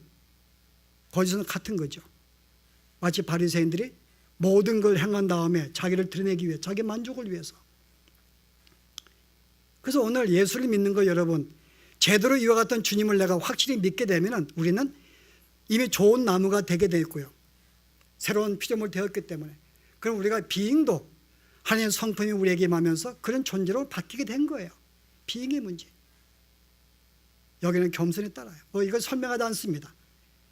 거짓은 같은 거죠. 마치 바리새인들이 모든 걸 행한 다음에 자기를 드러내기 위해, 자기 만족을 위해서. 그래서 오늘 예수를 믿는 거, 여러분 제대로 이와 같은 주님을 내가 확실히 믿게 되면은 우리는 이미 좋은 나무가 되게 되었고요, 새로운 피조물 되었기 때문에 그럼 우리가 비잉도 하나님의 성품이 우리에게 임하면서 그런 존재로 바뀌게 된 거예요. 비잉의 문제. 여기는 겸손에 따라요. 이걸 설명하지 않습니다.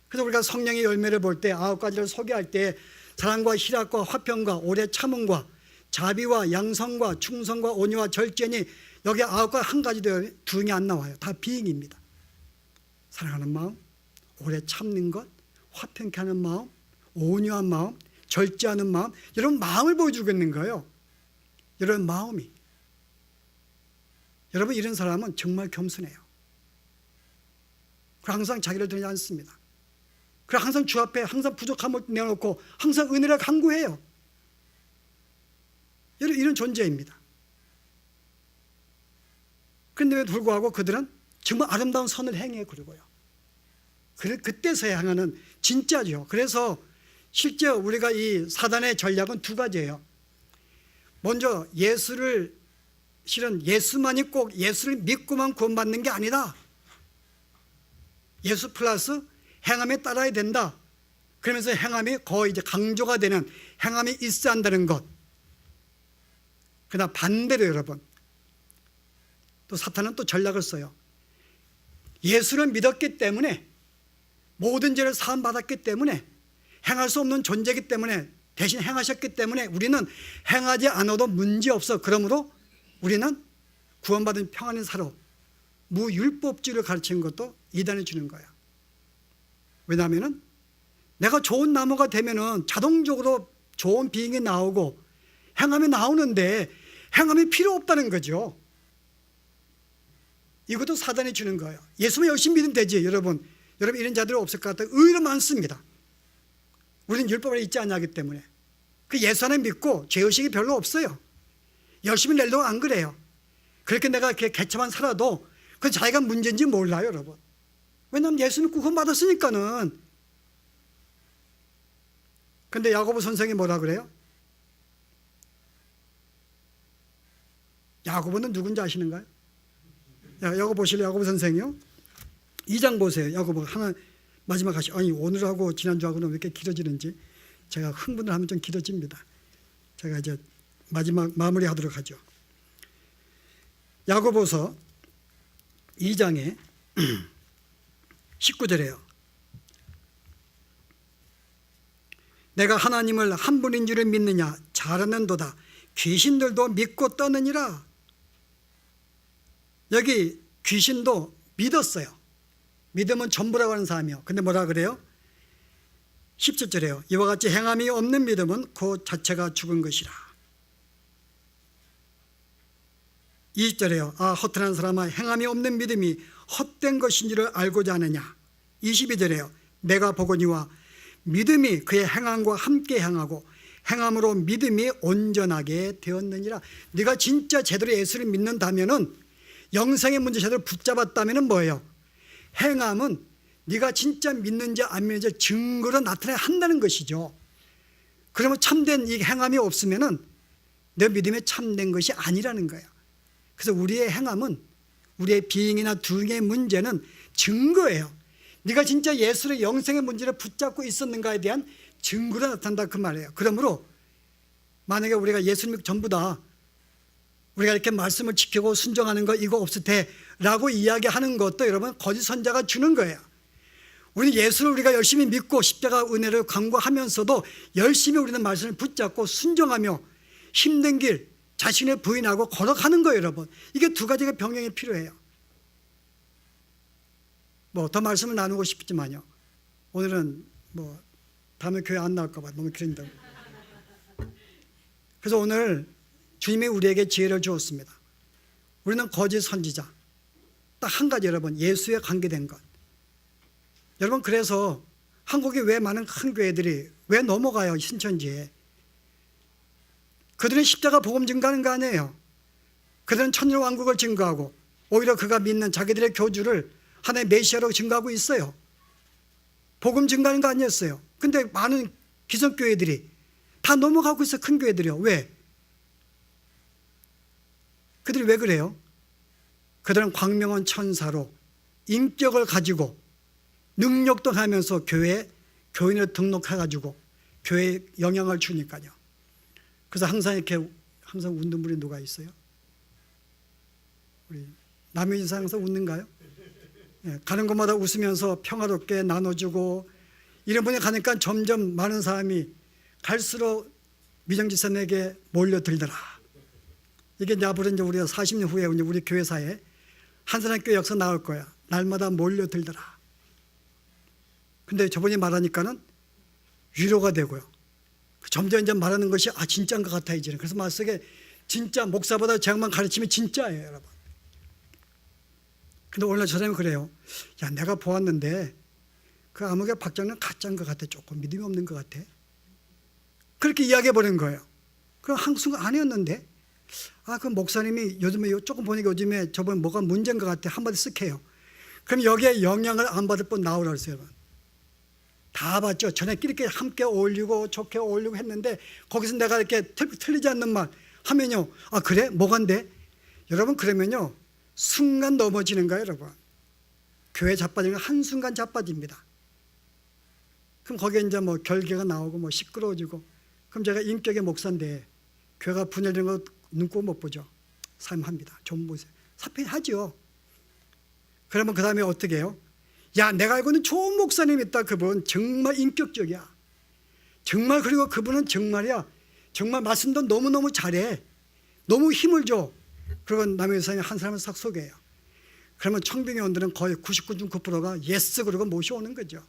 그래서 우리가 성령의 열매를 볼 때 9가지를 소개할 때 사랑과 희락과 화평과 오래 참음과 자비와 양성과 충성과 온유와 절제니 여기 9가지 한 가지도 둥이 안 나와요. 다 비잉입니다. 사랑하는 마음, 오래 참는 것, 화평케 하는 마음, 온유한 마음, 절제하는 마음. 여러분 마음을 보여주고 있는 거예요. 여러분 마음이. 여러분 이런 사람은 정말 겸손해요. 그리고 항상 자기를 드러내지 않습니다. 그리고 항상 주 앞에 항상 부족함을 내놓고 항상 은혜를 간구해요. 이런 존재입니다. 그런데도 불구하고 그들은 정말 아름다운 선을 행해. 그리고요, 그때서야 향하는 진짜죠. 그래서 실제 우리가 이 사단의 전략은 두 가지예요. 먼저 실은 예수만이 꼭 예수를 믿고만 구원받는 게 아니다. 예수 플러스 행함에 따라야 된다. 그러면서 행함이 거의 이제 강조가 되는 행함이 있어야 한다는 것. 그러나 반대로 여러분, 또 사탄은 또 전략을 써요. 예수를 믿었기 때문에, 모든 죄를 사함 받았기 때문에, 행할 수 없는 존재이기 때문에, 대신 행하셨기 때문에 우리는 행하지 않아도 문제없어. 그러므로 우리는 구원받은 평안의 사로 무율법주의를 가르치는 것도 이단이 주는 거야. 왜냐하면 내가 좋은 나무가 되면은 자동적으로 좋은 비행이 나오고 행함이 나오는데 행함이 필요 없다는 거죠. 이것도 사단이 주는 거예요. 예수만 열심히 믿으면 되지. 여러분 이런 자들이 없을 것 같아요. 의외로 많습니다. 우리는 율법을 잊지 않냐기 때문에 그 예수 하나 믿고 죄의식이 별로 없어요. 열심히 내려고 안 그래요. 그렇게 내가 이렇게 개처만 살아도 그 자기가 문제인지 몰라요, 여러분. 왜냐하면 예수 믿고 구원받았으니까는. 근데 야고보 선생이 뭐라 그래요? 야고보는 누군지 아시는가요? 야고보 보실래요? 야고보 선생이요. 2장 보세요. 야고보 하나 마지막 하시. 아니 오늘하고 지난주하고는 왜 이렇게 길어지는지 제가 흥분을 하면 좀 길어집니다. 제가 이제 마지막 마무리하도록 하죠. 야고보서 2장에 19절에요. 내가 하나님을 한 분인 줄을 믿느냐? 잘하는도다. 귀신들도 믿고 떠느니라. 여기 귀신도 믿었어요. 믿음은 전부라고 하는 사람이요. 근데 뭐라 그래요? 17절에요. 이와 같이 행함이 없는 믿음은 그 자체가 죽은 것이라. 20절에요. 허탄한 사람아, 행함이 없는 믿음이 헛된 것인 줄을 알고자 하느냐. 22절에요. 내가 보거니와 믿음이 그의 행함과 함께 행하고 행함으로 믿음이 온전하게 되었느니라. 네가 진짜 제대로 예수를 믿는다면은, 영생의 문제 제대로 붙잡았다면은 뭐예요? 행함은 네가 진짜 믿는지 안 믿는지 증거로 나타나야 한다는 것이죠. 그러면 참된 이 행함이 없으면은 내 믿음이 참된 것이 아니라는 거예요. 그래서 우리의 행함은, 우리의 비행이나 두행의 문제는 증거예요. 네가 진짜 예수의 영생의 문제를 붙잡고 있었는가에 대한 증거로 나타난다 그 말이에요. 그러므로 만약에 우리가 예수 믿고 전부 다 우리가 이렇게 말씀을 지키고 순종하는 거 이거 없을 테라고 이야기하는 것도 여러분 거짓 선자가 주는 거예요. 우리 예수를 우리가 열심히 믿고 십자가 은혜를 간구하면서도 열심히 우리는 말씀을 붙잡고 순종하며 힘든 길 자신을 부인하고 걸어가는 거예요, 여러분. 이게 두 가지가 병행이 필요해요. 뭐 더 말씀을 나누고 싶지만요, 오늘은 뭐 다음에 교회 안 나올까 봐 너무 길어진다고. 그래서 오늘 주님이 우리에게 지혜를 주었습니다. 우리는 거짓 선지자. 딱 한 가지, 여러분, 예수에 관계된 것. 여러분, 그래서 한국에 왜 많은 큰 교회들이 왜 넘어가요? 신천지에. 그들은 십자가 복음 증거하는 거 아니에요. 그들은 천일왕국을 증거하고 오히려 그가 믿는 자기들의 교주를 하나의 메시아로 증거하고 있어요. 복음 증거하는 거 아니었어요. 근데 많은 기성교회들이 다 넘어가고 있어. 큰 교회들이요. 왜? 그들이 왜 그래요? 그들은 광명한 천사로 인격을 가지고 능력도 하면서 교인을 등록해가지고 교회에 영향을 주니까요. 그래서 항상 웃는 분이 누가 있어요? 우리 남윤사 항상 웃는가요? 예, 가는 곳마다 웃으면서 평화롭게 나눠주고 이런 분이 가니까 점점 많은 사람이 갈수록 미정지선에게 몰려들더라. 이게 이제 앞으로 이제 우리가 40년 후에 우리 교회사에 한산학교 역사 나올 거야. 날마다 몰려들더라. 근데 저분이 말하니까는 위로가 되고요. 점점 이제 말하는 것이 진짜인 것 같아 이제는. 그래서 마음속에 진짜 목사보다 제가 가르치면 진짜예요, 여러분. 근데 오늘 저 사람이 그래요. 야, 내가 보았는데 그 아무개 박장은 가짜인 것 같아. 조금 믿음이 없는 것 같아. 그렇게 이야기해 버린 거예요. 그럼 한순간 아니었는데 그 목사님이 요즘에 조금 보니까 요즘에 저번 뭐가 문제인 것 같아. 한마디 쓱 해요. 그럼 여기에 영향을 안 받을 분 나오라 그랬어요, 여러분. 다 봤죠. 전에끼리 이렇게 함께 어울리고 좋게 어울리고 했는데 거기서 내가 이렇게 틀리지 않는 말 하면요. 그래? 뭐간데? 여러분 그러면요. 순간 넘어지는 거예요, 여러분. 교회 자빠지는 건 한순간 자빠집니다. 그럼 거기에 이제 뭐 결계가 나오고 뭐 시끄러워지고 그럼 제가 인격의 목사인데 교회가 분열되는 거 눈꼽 못 보죠. 사임합니다. 좀 보세요. 사퇴하죠. 그러면 그 다음에 어떻게 해요? 야, 내가 알고 있는 좋은 목사님 있다. 그분 정말 인격적이야. 정말 그리고 그분은 정말이야. 정말 말씀도 너무너무 잘해. 너무 힘을 줘. 그리고 남의 회사에 한 사람을 싹 소개해요. 그러면 청빙회원들은 거의 99.9%가 예스 그러고 모셔오는 거죠.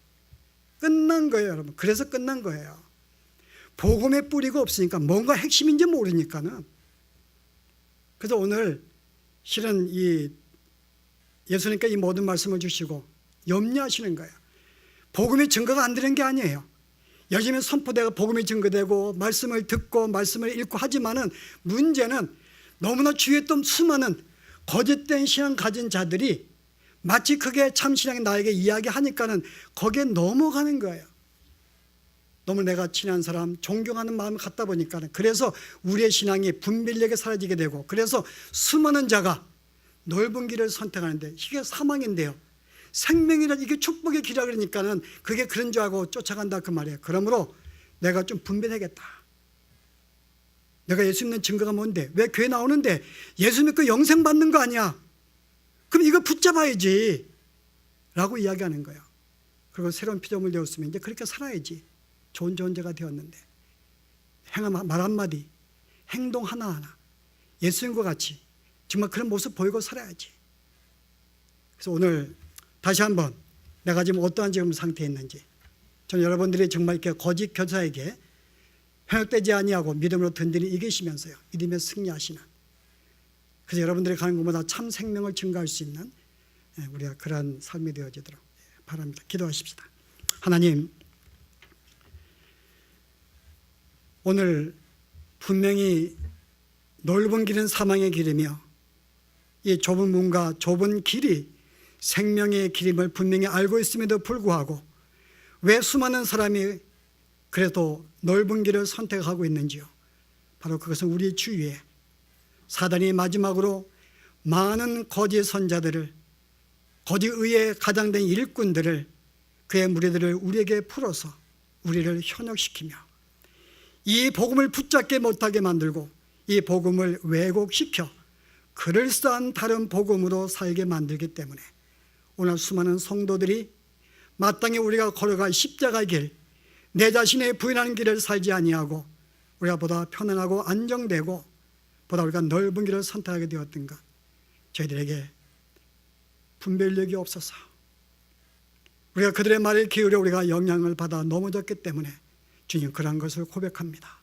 끝난 거예요, 여러분. 그래서 끝난 거예요. 복음의 뿌리가 없으니까 뭔가 핵심인지 모르니까는. 그래서 오늘 실은 이 예수님께 이 모든 말씀을 주시고 염려하시는 거예요. 복음의 증거가 안 되는 게 아니에요. 열심히 선포되고 복음이 증거되고 말씀을 듣고 말씀을 읽고 하지만은 문제는 너무나 주위에 또 수많은 거짓된 신앙 가진 자들이 마치 그게 참신앙이 나에게 이야기하니까는 거기에 넘어가는 거예요. 너무 내가 친한 사람, 존경하는 마음을 갖다 보니까는 그래서 우리의 신앙이 분별력이 사라지게 되고 그래서 수많은 자가 넓은 길을 선택하는데 이게 사망인데요. 생명이란 이게 축복의 길이라 그러니까는 그게 그런 줄 알고 쫓아간다 그 말이에요. 그러므로 내가 좀 분별하겠다. 내가 예수 믿는 증거가 뭔데? 왜 교회 나오는데 예수 믿고 영생 받는 거 아니야? 그럼 이거 붙잡아야지 라고 이야기하는 거예요. 그리고 새로운 피조물 되었으면 이제 그렇게 살아야지. 좋은 존재가 되었는데 말 한마디 행동 하나하나 예수님과 같이 정말 그런 모습 보이고 살아야지. 그래서 오늘 다시 한번 내가 지금 어떠한 지금 상태에 있는지 저는 여러분들이 정말 이렇게 거짓 교사에게 현혹되지 아니하고 믿음으로 든든히 이기시면서요. 믿음에 승리하시는. 그래서 여러분들이 가는 곳마다 참 생명을 증거할 수 있는 우리가 그러한 삶이 되어지도록 바랍니다. 기도하십시다. 하나님, 오늘 분명히 넓은 길은 사망의 길이며 이 좁은 문과 좁은 길이 생명의 길임을 분명히 알고 있음에도 불구하고 왜 수많은 사람이 그래도 넓은 길을 선택하고 있는지요. 바로 그것은 우리 주위에 사단이 마지막으로 많은 거짓 선자들을 거짓 의에 가장된 일꾼들을 그의 무리들을 우리에게 풀어서 우리를 현혹시키며 이 복음을 붙잡게 못하게 만들고 이 복음을 왜곡시켜 그럴싸한 다른 복음으로 살게 만들기 때문에 오늘 수많은 성도들이 마땅히 우리가 걸어갈 십자가의 길, 내 자신의 부인하는 길을 살지 아니하고 우리가 보다 편안하고 안정되고 보다 우리가 넓은 길을 선택하게 되었던가 저희들에게 분별력이 없어서 우리가 그들의 말을 기울여 우리가 영향을 받아 넘어졌기 때문에 주님 그러한 것을 고백합니다.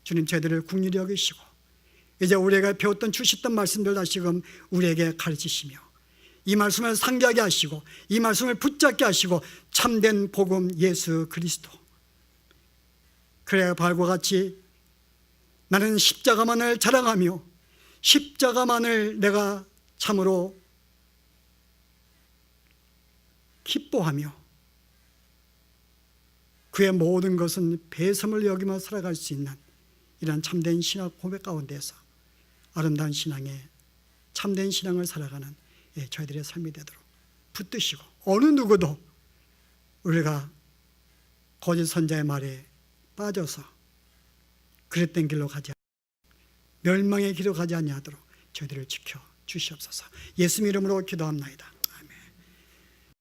주님 저희들을 긍휼히 여기시고 이제 우리가 배웠던 주셨던 말씀들 다시금 우리에게 가르치시며 이 말씀을 상기하게 하시고 이 말씀을 붙잡게 하시고 참된 복음 예수 그리스도, 그래야 바울과 같이 나는 십자가만을 자랑하며 십자가만을 내가 참으로 기뻐하며 그의 모든 것은 배섬을 여기며 살아갈 수 있는 이런 참된 신앙 고백 가운데서 아름다운 신앙에 참된 신앙을 살아가는 저희들의 삶이 되도록 붙드시고, 어느 누구도 우리가 거짓 선자의 말에 빠져서 그릇된 길로 가지 않고 멸망의 길로 가지 아니하도록 저희들을 지켜 주시옵소서. 예수님 이름으로 기도합나이다.